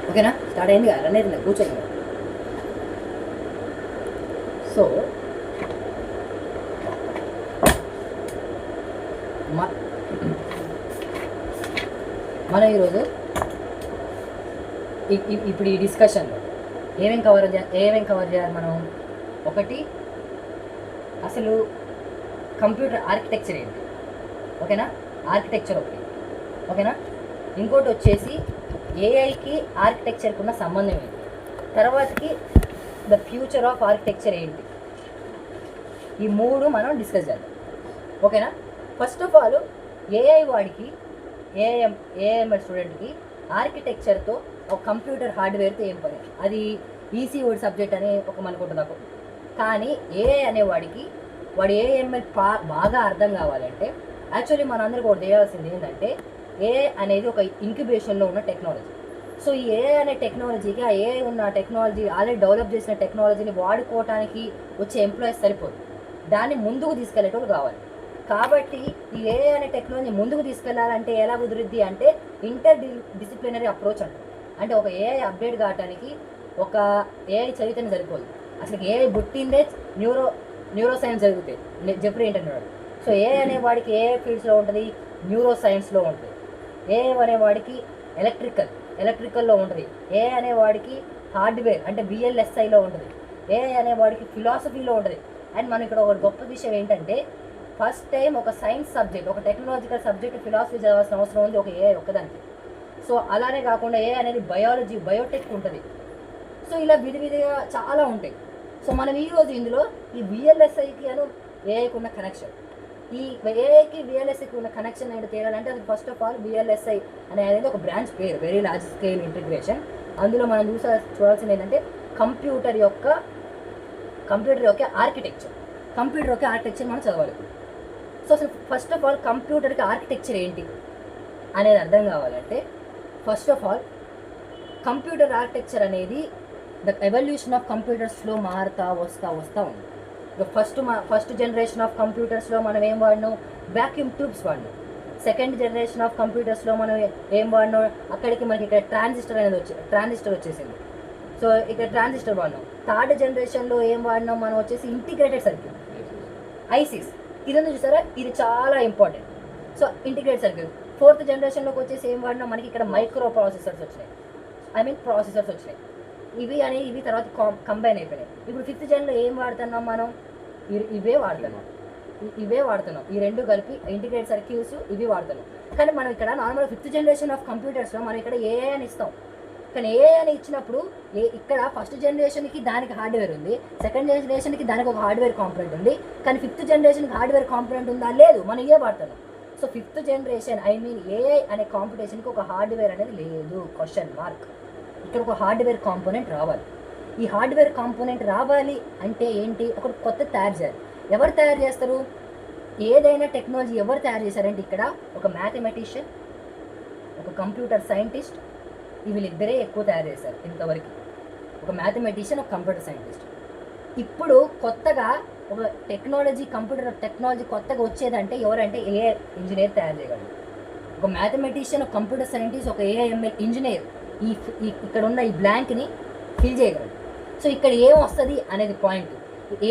ఓకేనా? స్టార్ట్ అయింది కదా, రన్ అయితే కూర్చోండి. సో మనం ఈరోజు ఇప్పుడు ఈ డిస్కషన్లో ఏమేం కవర్ చేయాలి మనం? ఒకటి, అసలు కంప్యూటర్ ఆర్కిటెక్చర్ ఏంటి, ఓకేనా? ఆర్కిటెక్చర్ ఒకటి, ఓకేనా? ఇంకోటి వచ్చేసి ఏఐకి ఆర్కిటెక్చర్కి ఉన్న సంబంధం ఏంటి, తర్వాతకి ద ఫ్యూచర్ ఆఫ్ ఆర్కిటెక్చర్ ఏంటి, ఈ మూడు మనం డిస్కస్ చేద్దాం, ఓకేనా? ఫస్ట్ ఆఫ్ ఆల్ ఏఐ వాడికి ఏఐఎంఎల్ స్టూడెంట్కి ఆర్కిటెక్చర్తో ఒక కంప్యూటర్ హార్డ్వేర్తో ఏం పని? అది ఈసీ వర్డ్ సబ్జెక్ట్ అని ఒక మనకుంటుంది అప్పుడు. కానీ ఏఐ అనేవాడికి వాడు ఏఐఎంఎల్ బాగా అర్థం కావాలంటే యాక్చువల్లీ మనందరికీ ఒకటి చేయాల్సింది ఏంటంటే, ఏఐ అనేది ఒక ఇంక్యుబేషన్లో ఉన్న టెక్నాలజీ. సో ఈ ఏఐ అనే టెక్నాలజీకి, ఆ ఏఐ ఉన్న టెక్నాలజీ ఆల్రెడీ డెవలప్ చేసిన టెక్నాలజీని వాడుకోవడానికి వచ్చే ఎంప్లాయీస్ సరిపోదు, దాన్ని ముందుకు తీసుకెళ్లేటోళ్ళు కావాలి. కాబట్టి ఈ ఏఐ అనే టెక్నాలజీ ముందుకు తీసుకెళ్లాలంటే ఎలా కుదురుద్ది అంటే ఇంటర్ డిసిప్లినరీ అప్రోచ్ అంటారు. అంటే ఒక ఏఐ అప్డేట్ కావడానికి ఒక ఏఐ చదివితేనే సరిపోదు, అసలు ఏఐ పుట్టిందే న్యూరో సైన్స్ చదివితే జెఫ్రీ ఏంటన్నాడు. సో ఏఐ అనేవాడికి ఏఐ ఫీల్డ్స్లో ఉంటుంది, న్యూరో సైన్స్లో ఉంటుంది. ఏఐ అనేవాడికి ఎలక్ట్రికల్లో ఉంటుంది. ఏఐ అనేవాడికి హార్డ్వేర్ అంటే బిఎల్ఎస్ఐలో ఉంటుంది. ఏఐ అనేవాడికి ఫిలాసఫీలో ఉంటుంది. అండ్ మనం ఇక్కడ ఒక గొప్ప విషయం ఏంటంటే, ఫస్ట్ టైం ఒక సైన్స్ సబ్జెక్ట్, ఒక టెక్నాలజికల్ సబ్జెక్ట్ ఫిలాసఫీ చదవాల్సిన అవసరం ఉంది ఒక ఏఐ ఒక్కదానికి. సో అలానే కాకుండా ఏఐ అనేది బయాలజీ, బయోటెక్ ఉంటుంది. సో ఇలా విధిగా చాలా ఉంటాయి. సో మనం ఈరోజు ఇందులో ఈ విఎల్ఎస్ఐకి అను ఏఐకి ఉన్న కనెక్షన్, ఈ ఏఐకి విఎల్ఎస్ఐకి ఉన్న కనెక్షన్ ఏంటో తేలాలంటే అది ఫస్ట్ ఆఫ్ ఆల్ విఎల్ఎస్ఐ అనేది ఒక బ్రాంచ్ పేరు, వెరీ లార్జ్ స్కేల్ ఇంటిగ్రేషన్. అందులో మనం చూడాల్సింది ఏంటంటే కంప్యూటర్ యొక్క ఆర్కిటెక్చర్ మనం చదవాలి. సో అసలు ఫస్ట్ ఆఫ్ ఆల్ కంప్యూటర్కి ఆర్కిటెక్చర్ ఏంటి అనేది అర్థం కావాలంటే, first of all computer architecture అనేది ద ఎవల్యూషన్ ఆఫ్ కంప్యూటర్స్లో మారుతా వస్తూ ఉంది. ఫస్ట్ జనరేషన్ ఆఫ్ కంప్యూటర్స్లో మనం ఏం వాడినాం? వ్యాక్యూమ్ ట్యూబ్స్ వాడినాం. సెకండ్ జనరేషన్ ఆఫ్ కంప్యూటర్స్లో మనం ఏం వాడినాం? అక్కడికి మనకి ఇక్కడ ట్రాన్సిస్టర్ వచ్చేసింది. సో ఇక్కడ ట్రాన్సిస్టర్ వాడినాం. థర్డ్ జనరేషన్లో ఏం వాడినాం మనం? వచ్చేసి ఇంటిగ్రేటెడ్ సర్క్యూట్, ఐసీస్. ఇదంతా చూసారా, ఇది చాలా important. So integrated circuit. Fourth జనరేషన్లోకి వచ్చేసి ఏం వాడినా మనకి ఇక్కడ మైక్రో ప్రాసెసర్స్ వచ్చినాయి, ఇవి తర్వాత కంబైన్ అయిపోయినాయి. ఇప్పుడు ఫిఫ్త్ జన్లో ఏం వాడుతున్నాం మనం? ఇవే వాడుతున్నాం. ఈ రెండు కలిపి ఇంటిగ్రేటెడ్ సర్క్యూట్స్ ఇవి వాడుతున్నాం. కానీ మనం ఇక్కడ నార్మల్ ఫిఫ్త్ జనరేషన్ ఆఫ్ కంప్యూటర్స్లో మనం ఇక్కడ ఏఐ అని ఇస్తాం. కానీ ఏఐ అని ఇచ్చినప్పుడు ఇక్కడ ఫస్ట్ జనరేషన్కి దానికి హార్డ్వేర్ ఉంది, సెకండ్ జనరేషన్కి దానికి ఒక హార్డ్వేర్ కాంపోనెంట్ ఉంది. కానీ ఫిఫ్త్ జనరేషన్కి హార్డ్వేర్ కాంపోనెంట్ ఉందా? లేదు, మనం ఏ వాడుతున్నాం. సో ఫిఫ్త్ జనరేషన్ ఏఐ అనే కాంపిటీషన్కి ఒక హార్డ్వేర్ అనేది లేదు, క్వశ్చన్ మార్క్. ఇక్కడ ఒక హార్డ్వేర్ కాంపోనెంట్ రావాలి. ఈ హార్డ్వేర్ కాంపోనెంట్ రావాలి అంటే ఏంటి? ఒక కొత్త తయారు చేయాలి. ఎవరు తయారు చేస్తారు? ఏదైనా టెక్నాలజీ ఎవరు తయారు చేశారంటే ఇక్కడ ఒక మ్యాథమెటిషియన్, ఒక కంప్యూటర్ సైంటిస్ట్, వీళ్ళిద్దరే ఎక్కువ తయారు చేశారు ఇంతవరకు. ఒక మ్యాథమెటిషియన్, ఒక కంప్యూటర్ సైంటిస్ట్. ఇప్పుడు కొత్తగా ఒక కంప్యూటర్ టెక్నాలజీ కొత్తగా వచ్చేదంటే ఎవరంటే ఏఐ ఇంజనీర్ తయారు చేయగలరు. ఒక మ్యాథమెటిషియన్, ఒక కంప్యూటర్ సైంటిస్ట్, ఒక ఏఐఎంఎల్ ఇంజనీర్ ఇక్కడ ఉన్న ఈ బ్లాంక్ని ఫిల్ చేయగలరు. సో ఇక్కడ ఏం వస్తుంది అనేది పాయింట్.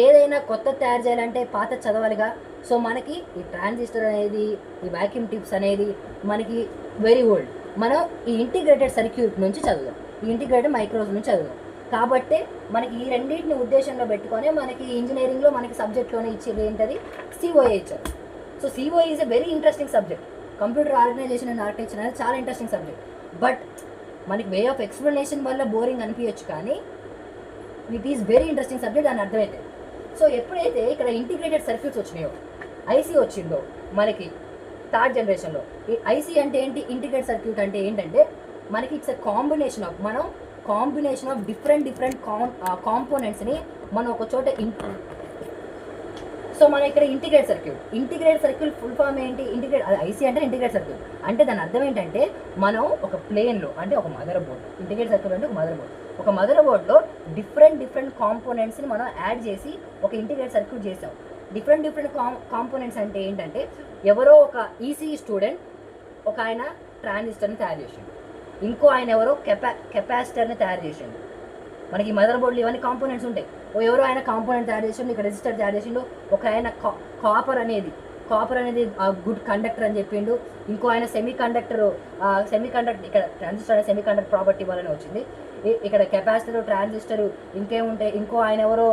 ఏదైనా కొత్త తయారు చేయాలంటే పాత చదవాలిగా. సో మనకి ఈ ట్రాన్సిస్టర్ అనేది, ఈ వ్యాక్యూమ్ ట్యూబ్స్ అనేది మనకి వెరీ ఓల్డ్. మనం ఈ ఇంటిగ్రేటెడ్ సర్క్యూట్ నుంచి చదువుదాం, ఈ ఇంటిగ్రేటెడ్ మైక్రోస్ నుంచి చదువుదాం. కాబట్టి మనకి ఈ రెండింటిని ఉద్దేశంలో పెట్టుకొని మనకి ఇంజనీరింగ్లో మనకి సబ్జెక్ట్లోనే ఇచ్చేది ఏంటది? సిఓఏ ఇచ్చారు. So COA is a very interesting subject. Computer organization and architecture అనేది చాలా ఇంట్రెస్టింగ్ సబ్జెక్ట్. బట్ మనకి వే ఆఫ్ ఎక్స్ప్లెనేషన్ వల్ల బోరింగ్ అనిపించచ్చు, కానీ it is very interesting subject అని అర్థమైతే. సో ఎప్పుడైతే ఇక్కడ ఇంటిగ్రేటెడ్ సర్క్యూట్స్ వచ్చినాయో, ఐసీ వచ్చిందో మనకి థర్డ్ జనరేషన్లో, ఈ ఐసీ అంటే ఏంటి? ఇంటిగ్రేటెడ్ సర్క్యూట్ అంటే ఏంటంటే మనకి it's a combination of different కాంపోనెంట్స్ని మనం ఒక చోట సో మనం ఇక్కడ ఇంటిగ్రేటెడ్ సర్క్యూట్ ఫుల్ ఫామ్ ఏంటి? ఐసీ అంటే ఇంటిగ్రేటెడ్ సర్క్యూట్ అంటే దాని అర్థం ఏంటంటే మనం ఒక ప్లేన్లో అంటే ఒక మదర్ బోర్డ్, ఇంటిగ్రేటెడ్ సర్క్యూట్ అంటే ఒక మదర్ బోర్డ్లో డిఫరెంట్ కాంపోనెంట్స్ని మనం యాడ్ చేసి ఒక ఇంటిగ్రేటెడ్ సర్క్యూట్ చేసాం. డిఫరెంట్ కాంపోనెంట్స్ అంటే ఏంటంటే ఎవరో ఒక ఈసీ స్టూడెంట్, ఒక ఆయన ట్రాన్సిస్టర్ని తయారు చేసిండు, ఇంకో ఆయన ఎవరో కెపాసిటర్ని తయారు చేసిండు. మనకి మదర్ బోర్డులు ఇవన్నీ కాంపోనెంట్స్ ఉంటాయి. ఎవరో ఆయన కాంపోనెంట్ తయారు చేసిండు, ఇక్కడ రెసిస్టర్ తయారు చేసిండు. ఒక ఆయన కాపర్ అనేది గుడ్ కండక్టర్ అని చెప్పిండు. ఇంకో ఆయన సెమీ కండక్టర్ ఇక్కడ ట్రాన్సిస్టర్ అనేది సెమీ కండక్టర్ ప్రాపర్టీ వల్లనే వచ్చింది. ఇక్కడ కెపాసిటర్, ట్రాన్సిస్టర్ ఇంకేముంటాయి. ఇంకో ఆయన ఎవరో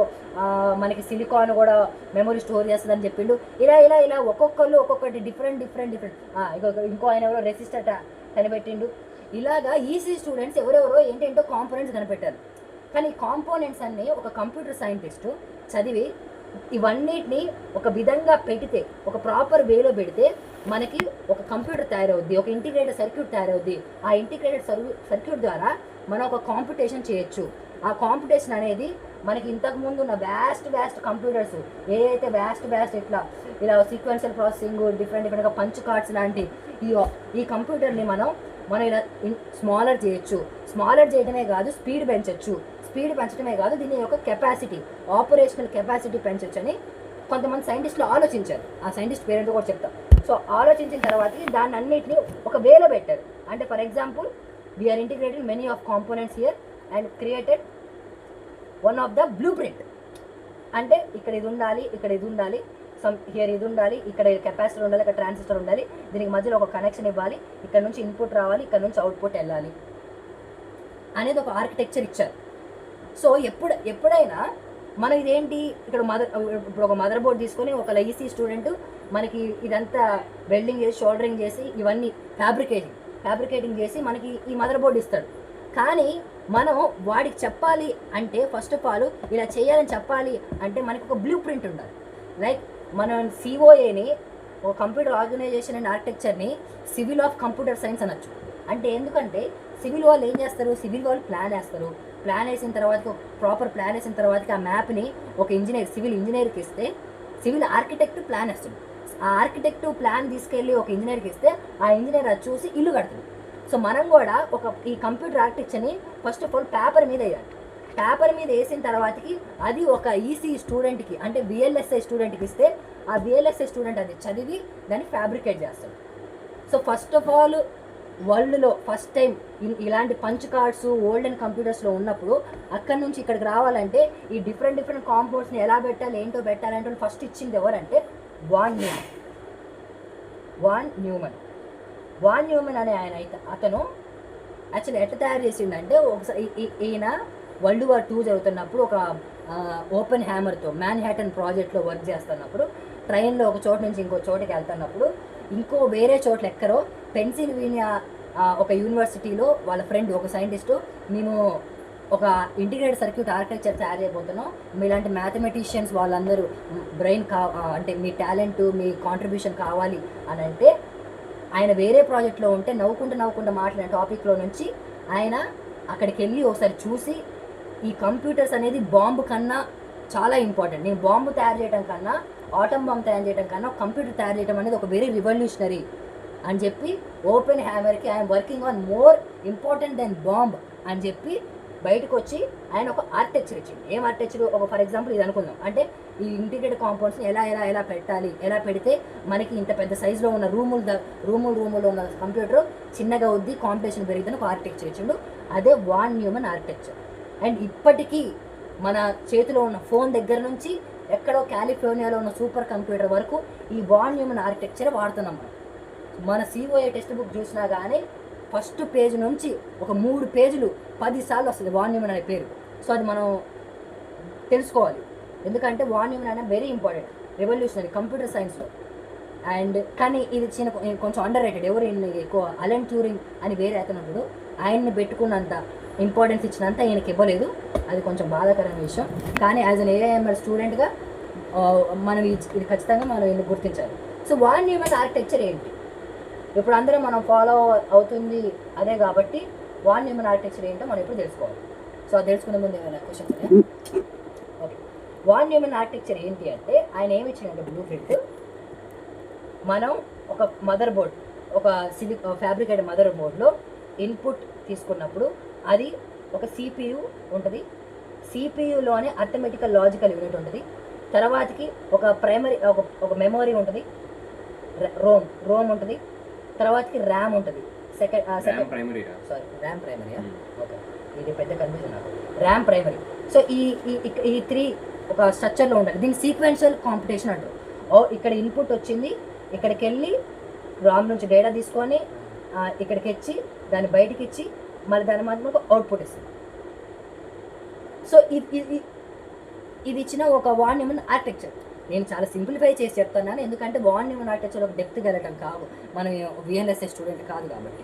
మనకి సిలికాన్ కూడా మెమరీ స్టోర్ చేస్తుందని చెప్పిండు. ఇలా ఒక్కొక్కరు ఒక్కొక్కటి డిఫరెంట్. ఇంకో ఆయన ఎవరో రెసిస్టర్ కనిపెట్టిండు. ఇలాగా ఈసీ స్టూడెంట్స్ ఎవరెవరో ఏంటేంటో కాంపోనెంట్స్ కనిపెట్టారు. కానీ కాంపోనెంట్స్ అన్నీ ఒక కంప్యూటర్ సైంటిస్టు చదివి ఇవన్నిటిని ఒక విధంగా పెడితే, ఒక ప్రాపర్ వేలో పెడితే మనకి ఒక కంప్యూటర్ తయారవుద్ది, ఒక ఇంటిగ్రేటెడ్ సర్క్యూట్ తయారవుద్ది. ఆ ఇంటిగ్రేటెడ్ సర్క్యూట్ ద్వారా మనం ఒక కాంపిటీషన్ చేయొచ్చు. ఆ కాంపిటీషన్ అనేది మనకి ఇంతకుముందు ఉన్న వ్యాస్ట్ కంప్యూటర్స్ ఏదైతే వ్యాస్ట్ ఇలా సీక్వెన్షియల్ ప్రాసెసింగ్ డిఫరెంట్గా పంచ్ కార్డ్స్ లాంటి ఈ కంప్యూటర్ని మనం ఇలా స్మాలర్ చేయొచ్చు. స్మాలర్ చేయడమే కాదు, స్పీడ్ పెంచడమే కాదు, దీని యొక్క కెపాసిటీ, ఆపరేషనల్ కెపాసిటీ పెంచొచ్చు అని కొంతమంది సైంటిస్టులు ఆలోచించారు. ఆ సైంటిస్ట్ పేరెంట్ కూడా చెప్తాం. సో ఆలోచించిన తర్వాత దాన్ని అన్నిటిని ఒక వేలో పెట్టారు. అంటే for example, we are integrated many of components here and created one of the blue print. అంటే ఇక్కడ ఇది ఉండాలి, ఇక్కడ ఇది ఉండాలి, హియర్ ఇది ఉండాలి, ఇక్కడ కెపాసిటర్ ఉండాలి, ఇక్కడ ట్రాన్సిస్టర్ ఉండాలి, దీనికి మధ్యలో ఒక కనెక్షన్ ఇవ్వాలి, ఇక్కడ నుంచి ఇన్పుట్ రావాలి, ఇక్కడ నుంచి అవుట్పుట్ వెళ్ళాలి అనేది ఒక ఆర్కిటెక్చర్ ఇచ్చారు. సో ఎప్పుడైనా మనం ఇదేంటి ఇక్కడ ఇప్పుడు ఒక మదర్ బోర్డ్ తీసుకొని ఒక ఈసీ స్టూడెంట్ మనకి ఇదంతా వెల్డింగ్ చేసి, షోల్డరింగ్ చేసి, ఇవన్నీ ఫ్యాబ్రికేటింగ్ చేసి మనకి ఈ మదర్ బోర్డు ఇస్తాడు. కానీ మనం వాడికి చెప్పాలి అంటే, ఫస్ట్ ఆఫ్ ఆల్ ఇలా చేయాలని చెప్పాలి అంటే మనకి ఒక బ్లూ ప్రింట్ ఉండాలి. లైక్ మనం సిఓఏని, ఒక కంప్యూటర్ ఆర్గనైజేషన్ అండ్ ఆర్కిటెక్చర్ని సివిల్ ఆఫ్ కంప్యూటర్ సైన్స్ అనొచ్చు. అంటే ఎందుకంటే సివిల్ వాళ్ళు ఏం చేస్తారు, సివిల్ వాళ్ళు ప్లాన్ వేసిన తర్వాత, ప్రాపర్ ప్లాన్ వేసిన తర్వాత ఆ మ్యాప్ని ఒక సివిల్ ఇంజనీర్కి ఇస్తే, సివిల్ ఆర్కిటెక్ట్ ప్లాన్ వేస్తుంది. ఆ ఆర్కిటెక్ట్ ప్లాన్ తీసుకెళ్ళి ఒక ఇంజనీర్కి ఇస్తే ఆ ఇంజనీర్ అది చూసి ఇల్లు కడుతుంది. సో మనం కూడా ఈ కంప్యూటర్ ఆర్కిటెక్చర్ని ఫస్ట్ ఆఫ్ ఆల్ పేపర్ మీద వేయాలి. పేపర్ మీద వేసిన తర్వాతకి అది ఒక ఈసీ స్టూడెంట్కి, అంటే విఎల్ఎస్ఐ స్టూడెంట్కి ఇస్తే ఆ విఎల్ఎస్ఐ స్టూడెంట్ అది చదివి దాన్ని ఫ్యాబ్రికేట్ చేస్తాడు. సో ఫస్ట్ ఆఫ్ ఆల్ వరల్డ్లో ఫస్ట్ టైం ఇలాంటి పంచ్ కార్డ్స్ ఓల్డెన్ కంప్యూటర్స్లో ఉన్నప్పుడు అక్కడి నుంచి ఇక్కడికి రావాలంటే ఈ డిఫరెంట్ కాంపౌండ్స్ని ఎలా పెట్టాలి, ఏంటో పెట్టాలంటే ఫస్ట్ ఇచ్చింది ఎవరంటే వాన్ న్యూమన్ అనే అతను యాక్చువల్లీ ఎట్లా తయారు చేసిండంటే, ఒకసారి ఈయన వరల్డ్ వార్ 2 జరుగుతున్నప్పుడు ఒక ఓపెన్ హ్యామర్తో మ్యాన్హాటన్ ప్రాజెక్ట్లో వర్క్ చేస్తున్నప్పుడు ట్రైన్లో ఒక చోటు నుంచి ఇంకో చోటుకి వెళ్తున్నప్పుడు ఇంకో వేరే చోట్ల ఎక్కడో పెన్సిల్వేనియా ఒక యూనివర్సిటీలో వాళ్ళ ఫ్రెండ్ ఒక సైంటిస్టు, మేము ఒక ఇంటిగ్రేటెడ్ సర్క్యూట్ ఆర్కిటెక్చర్ తయారు చేయబోతున్నాం, మీలాంటి మ్యాథమెటిషియన్స్ వాళ్ళందరూ బ్రెయిన్ అంటే మీ టాలెంట్, మీ కాంట్రిబ్యూషన్ కావాలి అని అంటే, ఆయన వేరే ప్రాజెక్ట్లో ఉంటే నవ్వుకుంటూ మాట్లాడిన టాపిక్లో నుంచి ఆయన అక్కడికి వెళ్ళి ఒకసారి చూసి, ఈ కంప్యూటర్స్ అనేది బాంబు కన్నా చాలా ఇంపార్టెంట్, నేను బాంబు తయారు చేయడం కన్నా, ఆటం బాంబు తయారు చేయడం కన్నా కంప్యూటర్ తయారు చేయడం అనేది ఒక వెరీ రివల్యూషనరీ అని చెప్పి ఓపెన్ హ్యామర్కి I'm working on more important then bomb అని చెప్పి బయటకు వచ్చి ఆయన ఒక ఆర్కిటెక్చర్ ఇచ్చింది. ఏం ఆర్కిటెక్చర్, ఒక ఫర్ ఎగ్జాంపుల్ ఇది అనుకుందాం, అంటే ఈ ఇంటిగ్రేటెడ్ కాంపౌండ్స్ని ఎలా పెట్టాలి, ఎలా పెడితే మనకి ఇంత పెద్ద సైజులో ఉన్న రూముల్లో ఉన్న కంప్యూటర్ చిన్నగా వద్ది, కాంపిటీషన్ పెరిగితే ఒక ఆర్కిటెక్చర్ ఇచ్చిండు. అదే వాన్ న్యూమన్ ఆర్కిటెక్చర్. అండ్ ఇప్పటికీ మన చేతిలో ఉన్న ఫోన్ దగ్గర నుంచి ఎక్కడో కాలిఫోర్నియాలో ఉన్న సూపర్ కంప్యూటర్ వరకు ఈ వాన్ న్యూమన్ ఆర్కిటెక్చర్ వాడుతున్నాం. మన సిఓఏ టెక్స్ట్ బుక్ చూసినా కానీ ఫస్ట్ పేజ్ నుంచి ఒక 3 పేజీలు 10 సార్లు వస్తుంది వాన్ న్యూమన్ అనే పేరు. సో అది మనం తెలుసుకోవాలి, ఎందుకంటే వాన్ న్యూమన్ అనే వెరీ ఇంపార్టెంట్, రెవల్యూషనరీ కంప్యూటర్ సైన్స్లో. అండ్ కానీ ఇది కొంచెం అండర్ రేటెడ్. ఎవరు ఎక్కువ అలెన్ ట్యూరింగ్ అని వేరే అతను, ఆయన్ని పెట్టుకున్నంత ఇంపార్టెన్స్ ఇచ్చినంత ఈయనకి ఇవ్వలేదు. అది కొంచెం బాధాకరమైన విషయం. కానీ యాజ్ అన్ ఏఐఎంఎల్ స్టూడెంట్గా మనం ఇది ఖచ్చితంగా మనం ఈయన గుర్తించాలి. సో వాన్ న్యూమన్ ఆర్కిటెక్చర్ ఏంటి, ఇప్పుడు అందరూ మనం ఫాలో అవుతుంది అదే కాబట్టి వాన్ న్యూమన్ ఆర్కిటెక్చర్ ఏంటో మనం ఇప్పుడు తెలుసుకోవాలి. సో అది తెలుసుకునే ముందు ఏమైనా question? Okay, Von Neumann architecture ఏంటి అంటే, ఆయన ఏమి ఇచ్చిందంటే బ్లూ ప్రింట్, మనం ఒక మదర్ బోర్డ్, ఒక ఫ్యాబ్రికేటెడ్ మదర్ బోర్డ్లో ఇన్పుట్ తీసుకున్నప్పుడు అది ఒక సిపియు ఉంటుంది, సిపియులోనే అర్థమెటికల్ లాజికల్ యూనిట్ ఉంటుంది, తర్వాతకి ఒక ప్రైమరీ ఒక మెమొరీ ఉంటుంది, రోమ్ ఉంటుంది, తర్వాతకి ర్యామ్ ఉంటుంది, second primary sorry RAM primary. Okay, ఇది పెద్ద కన్ఫ్యూజన్ నాకు. RAM primary. సో ఈ 3 ఒక స్ట్రక్చర్లో ఉండాలి. దీన్ని సీక్వెన్షియల్ కాంపిటేషన్ అంటారు. ఇక్కడ ఇన్పుట్ వచ్చింది, ఇక్కడికి వెళ్ళి రామ్ నుంచి డేటా తీసుకొని ఇక్కడికి ఇచ్చి దాన్ని బయటికి ఇచ్చి మళ్ళీ దాని మాత్రం అవుట్పుట్ ఇస్తుంది. సో ఇది ఇచ్చిన ఒక వాన్ న్యూమన్ ఆర్కిటెక్చర్. నేను చాలా సింప్లిఫై చేసి చెప్తున్నాను, ఎందుకంటే వాన్ న్యూమన్ ఆర్కిటెక్చర్ ఒక డెప్త్ వెళ్ళటం కాదు, మనం విఎల్ఎస్ఏ స్టూడెంట్ కాదు కాబట్టి.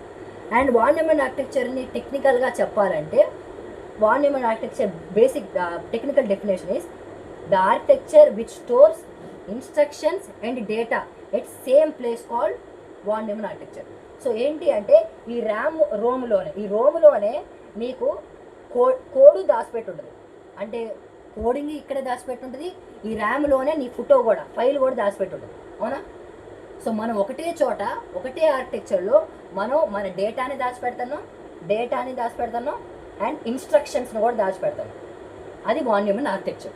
అండ్ వాన్ న్యూమన్ ఆర్కిటెక్చర్ని టెక్నికల్గా చెప్పాలంటే Von Neumann architecture basic technical definition is the architecture which stores instructions and data at same place called Von Neumann architecture. So ఏంటి అంటే ఈ రోమ్లోనే నీకు కోడు దాచిపెట్టి ఉంటుంది. అంటే కోడింగ్ ఇక్కడే దాచిపెట్టి ఉంటుంది, ఈ ర్యామ్లోనే నీ ఫోటో కూడా ఫైల్ కూడా దాచిపెట్టి ఉంటుంది, అవునా? సో మనం ఒకటే చోట ఒకటే ఆర్కిటెక్చర్లో మనం మన డేటాని దాచిపెడతాను అండ్ ఇన్స్ట్రక్షన్స్ని కూడా దాచిపెడతాను. అది వాన్ న్యూమన్ ఆర్కిటెక్చర్.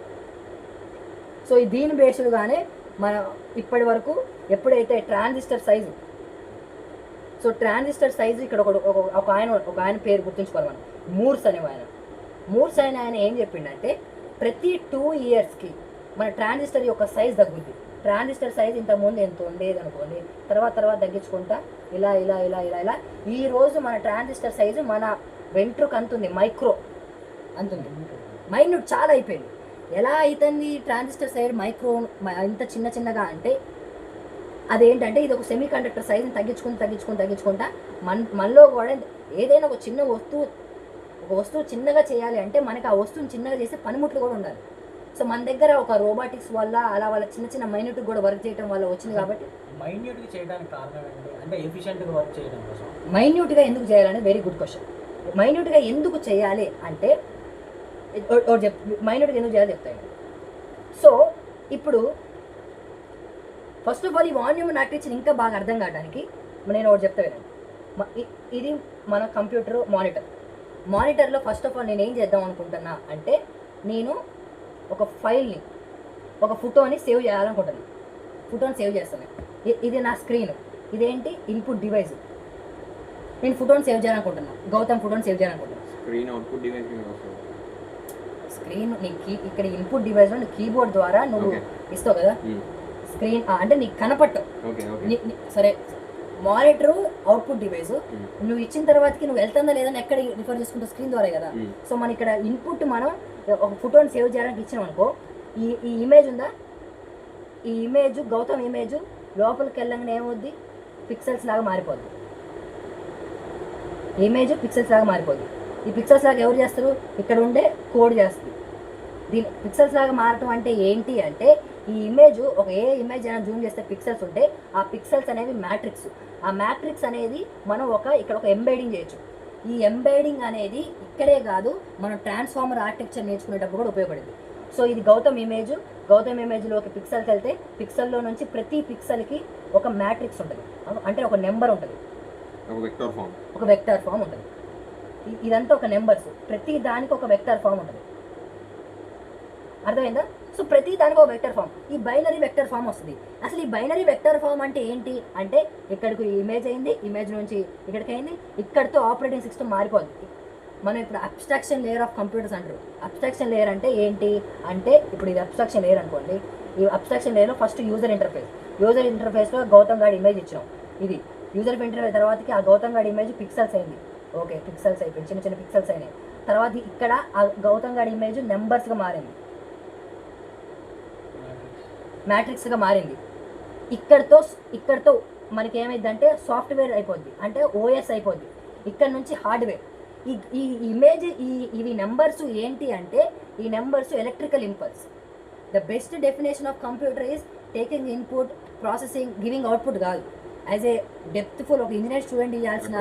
సో దీని బేస్డ్గానే మనం ఇప్పటి వరకు ఎప్పుడైతే ట్రాన్సిస్టర్ సైజు ఇక్కడ ఒక ఆయన పేరు గుర్తుంచుకోవాలి మనం, మూర్స్ ఆయన ఏం చెప్పిండంటే ప్రతి 2 ఇయర్స్కి మన ట్రాన్సిస్టర్ యొక్క సైజ్ తగ్గుద్ది. ట్రాన్సిస్టర్ సైజ్ ఇంతకుముందు ఎంత ఉండేది అనుకోండి, తర్వాత తగ్గించుకుంటా ఇలా ఈ రోజు మన ట్రాన్సిస్టర్ సైజు మన వెంట్రుకు అంతుంది, మైక్రో అంతుంది, మైన్యూట్ చాలా అయిపోయింది. ఎలా అవుతుంది ట్రాన్సిస్టర్ సైజ్ మైక్రో ఇంత చిన్నగా అంటే అదేంటంటే ఇది ఒక సెమీ కండక్టర్ సైజుని తగ్గించుకుంటా మనలో కూడా ఏదైనా ఒక వస్తువు చిన్నగా చేయాలి అంటే మనకి ఆ వస్తువుని చిన్నగా చేసే పనిముట్లు కూడా ఉండాలి. సో మన దగ్గర ఒక రోబోటిక్స్ వల్ల అలా వాళ్ళ చిన్న మైన్యూట్ కూడా వర్క్ చేయడం వల్ల వచ్చింది. కాబట్టి మైన్యూట్గా చేయడానికి కారణం ఏంటి అంటే ఎఫిషియెంట్గా వర్క్ చేయడం కోసం. మైన్యూట్గా ఎందుకు చేయాలని వెరీ గుడ్ క్వశ్చన్. మైన్యూట్గా ఎందుకు చేయాలి అంటే మైన్యూట్గా ఎందుకు చేయాలి చెప్తాను. సో ఇప్పుడు ఫస్ట్ ఆఫ్ ఆల్ ఈ వాన్ న్యూమన్ ఆర్కిటెక్చర్ ఇంకా బాగా అర్థం కావడానికి నేను ఒకటి చెప్తా వినండి. ఇది మన కంప్యూటర్ మానిటర్లో ఫస్ట్ ఆఫ్ ఆల్ నేను ఏం చేద్దాం అనుకుంటున్నా అంటే నేను ఒక ఫైల్ని ఒక ఫోటోని సేవ్ చేయాలనుకుంటున్నాను. ఫోటోని సేవ్ చేస్తాను. ఇది నా స్క్రీన్, ఇదేంటి ఇన్పుట్ డివైస్. నేను ఫోటోని సేవ్ చేయాలనుకుంటున్నాను, గౌతమ్ ఫోటోని సేవ్ చేయాలనుకుంటున్నాను. స్క్రీన్ ఇక్కడ ఇన్పుట్ డివైస్లో నువ్వు కీబోర్డ్ ద్వారా నువ్వు ఇస్తావు కదా స్క్రీన్, అంటే నీకు కనపట్టవు. సరే, మానిటర్ అవుట్పుట్ డివైస్ నువ్వు ఇచ్చిన తర్వాతకి నువ్వు వెళ్తుందా లేదని ఎక్కడ రిఫర్ చేసుకుంటావు, స్క్రీన్ ద్వారా కదా. సో మన ఇక్కడ ఇన్పుట్ మనం ఒక ఫోటోని సేవ్ చేయడానికి ఇచ్చినాం అనుకో, ఈ ఇమేజ్ ఉందా, ఈ ఇమేజ్ గౌతమ్ ఇమేజ్ లోపలికి వెళ్ళగానే ఏమవుద్ది, పిక్సెల్స్ లాగా మారిపోద్ది. ఇమేజ్ పిక్సెల్స్ లాగా మారిపోద్ది. ఈ పిక్సెల్స్ లాగా ఎవరు చేస్తారు, ఇక్కడ ఉండే కోడ్ చేస్తుంది. దీని పిక్సెల్స్ లాగా మారటం అంటే ఏంటి అంటే ఈ ఇమేజ్ ఏ ఇమేజ్ అయినా జూమ్ చేస్తే పిక్సెల్స్ ఉంటే ఆ పిక్సెల్స్ అనేవి మ్యాట్రిక్స్. ఆ మ్యాట్రిక్స్ అనేది మనం ఇక్కడ ఒక ఎంబెడింగ్ చేయొచ్చు. ఈ ఎంబెడింగ్ అనేది ఇక్కడే కాదు, మనం ట్రాన్స్ఫార్మర్ ఆర్కిటెక్చర్ నేర్చుకునేటప్పుడు కూడా ఉపయోగపడింది. సో ఇది గౌతమ్ ఇమేజ్లోకి పిక్సెల్స్ వెళ్తే పిక్సెల్లో నుంచి ప్రతి పిక్సెల్కి ఒక మ్యాట్రిక్స్ ఉంటుంది, అంటే ఒక నెంబర్ ఉంటుంది, ఒక వెక్టర్ ఫామ్ ఉంటుంది. ఇదంతా ఒక నెంబర్స్, ప్రతి దానికి ఒక వెక్టర్ ఫామ్ ఉంటుంది. అర్థమైందా? సో ప్రతి దానికి ఒక వెక్టర్ ఫామ్, ఈ బైనరీ వెక్టర్ ఫామ్ వస్తుంది. అసలు ఈ బైనరీ వెక్టర్ ఫామ్ అంటే ఏంటి అంటే ఇక్కడికి ఇమేజ్ అయింది, ఇమేజ్ నుంచి ఇక్కడికి అయింది, ఇక్కడితో ఆపరేటింగ్ సిస్టమ్ మారిపోద్ది. మనం ఇప్పుడు అబ్స్ట్రాక్షన్ లేయర్ ఆఫ్ కంప్యూటర్స్ అంటారు. అబ్స్ట్రాక్షన్ లేయర్ అంటే ఏంటి అంటే ఇప్పుడు ఇది అబ్స్ట్రాక్షన్ లేయర్ అనుకోండి. ఈ అబ్స్ట్రాక్షన్ లేయర్లో ఫస్ట్ యూజర్ ఇంటర్ఫేస్లో గౌతమ్ గాడి ఇమేజ్ ఇచ్చినాం. ఇది యూజర్ ఇంటర్ఫేస్ తర్వాతకి ఆ గౌతమ్ గాడి ఇమేజ్ పిక్సెల్స్ అయింది. ఓకే, పిక్సెల్స్ అయిపోయింది, చిన్న పిక్సెల్స్ అయినాయి. తర్వాత ఇక్కడ ఆ గౌతమ్ గాడి ఇమేజ్ నెంబర్స్గా మారింది, మ్యాట్రిక్స్గా మారింది. ఇక్కడతో మనకి ఏమైందంటే సాఫ్ట్వేర్ అయిపోద్ది, అంటే ఓఎస్ అయిపోద్ది. ఇక్కడ నుంచి హార్డ్వేర్. ఈ ఇమేజ్ ఇవి నెంబర్స్ ఏంటి అంటే ఈ numbers electrical impulse. The best definition of computer is taking input, processing, giving output కాదు. యాజ్ ఏ డెప్త్ఫుల్ ఒక ఇంజనీర్ స్టూడెంట్ ఇవ్వాల్సిన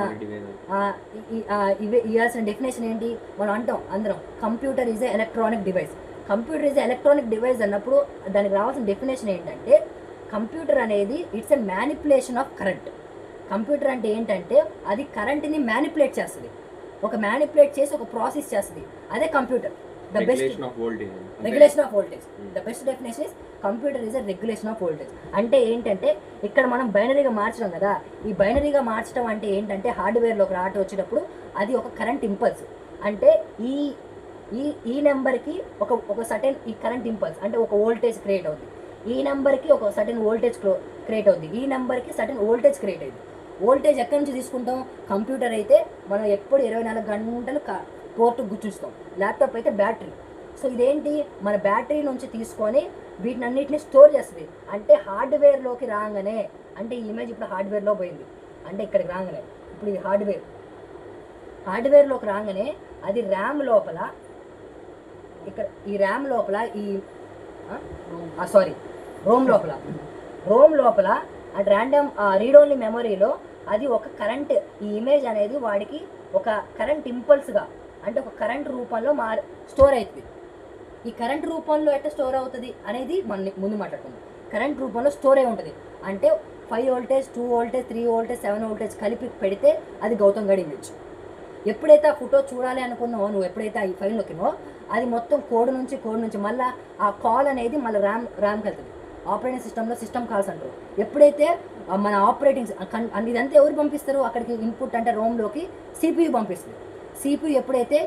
డెఫినేషన్ ఏంటి మనం అంటాం అందరం, computer is a electronic device. Computer is electronic device అన్నప్పుడు దానికి రావాల్సిన డెఫినేషన్ ఏంటంటే కంప్యూటర్ అనేది it's a manipulation of current. Computer అంటే ఏంటంటే అది కరెంట్ని మ్యానిపులేట్ చేస్తుంది, ఒక మ్యానిపులేట్ చేసి ఒక ప్రాసెస్ చేస్తుంది, అదే computer. The best regulation of voltage. The best definition is computer is a regulation of voltage. అంటే ఏంటంటే ఇక్కడ మనం బైనరీగా మార్చడం కదా, ఈ బైనరీగా మార్చడం అంటే ఏంటంటే హార్డ్వేర్లోకి వచ్చేటప్పుడు అది ఒక కరెంట్ ఇంపల్స్. అంటే ఈ ఈ ఈ నెంబర్కి ఒక సర్టెన్ ఈ కరెంట్ ఇంపల్స్ అంటే ఒక వోల్టేజ్ క్రియేట్ అవుతుంది, ఈ నెంబర్కి ఒక సర్టెన్ వోల్టేజ్ క్రియేట్ అవుతుంది, ఈ నెంబర్కి సర్టెన్ వోల్టేజ్ క్రియేట్ అయింది. వోల్టేజ్ ఎక్కడి నుంచి తీసుకుంటాం? కంప్యూటర్ అయితే మనం ఎప్పుడు 24 గంటలు పోర్టు గుర్తుంచుతాం, ల్యాప్టాప్ అయితే బ్యాటరీ. సో ఇదేంటి, మన బ్యాటరీ నుంచి తీసుకొని వీటిని అన్నిటిని స్టోర్ చేస్తుంది. అంటే హార్డ్వేర్లోకి రాగానే, అంటే ఈ ఇమేజ్ ఇప్పుడు హార్డ్వేర్లో పోయింది, అంటే ఇక్కడికి రాగానే ఇప్పుడు ఇది హార్డ్వేర్లోకి రాగానే అది ర్యామ్ లోపల, ఇక్కడ ఈ ర్యామ్ లోపల ఈ రోమ్ లోపల అట్ ర్యాండమ్ రీడ్ ఓన్లీ మెమరీలో అది ఒక కరెంట్, ఈ ఇమేజ్ అనేది వాడికి ఒక కరెంట్ ఇంపల్స్గా అంటే ఒక కరెంట్ రూపంలో స్టోర్ అవుతుంది. ఈ కరెంట్ రూపంలో ఎట్లా స్టోర్ అవుతుంది అనేది మన ముందు మాట్లాడుకుందాం. కరెంట్ రూపంలో స్టోర్ అయి ఉంటుంది. అంటే 5 వోల్టేజ్, 2 వోల్టేజ్, 3 వోల్టేజ్, 7 వోల్టేజ్ కలిపి పెడితే అది గౌతమ్ గడి ఇమేజ్. ఎప్పుడైతే ఆ ఫోటో చూడాలి అనుకున్నావో, నువ్వు ఎప్పుడైతే ఈ ఫైల్ నొక్కినో అది మొత్తం కోడ్ నుంచి మళ్ళీ ఆ కాల్ అనేది మళ్ళీ ర్యామ్కి వెళ్తుంది. ఆపరేటింగ్ సిస్టంలో సిస్టమ్ కాల్స్ అంటారు. ఎప్పుడైతే మన ఇదంతా ఎవరు పంపిస్తారు అక్కడికి ఇన్పుట్ అంటే రోమ్లోకి సిపియు పంపిస్తుంది. సిపియు ఎప్పుడైతే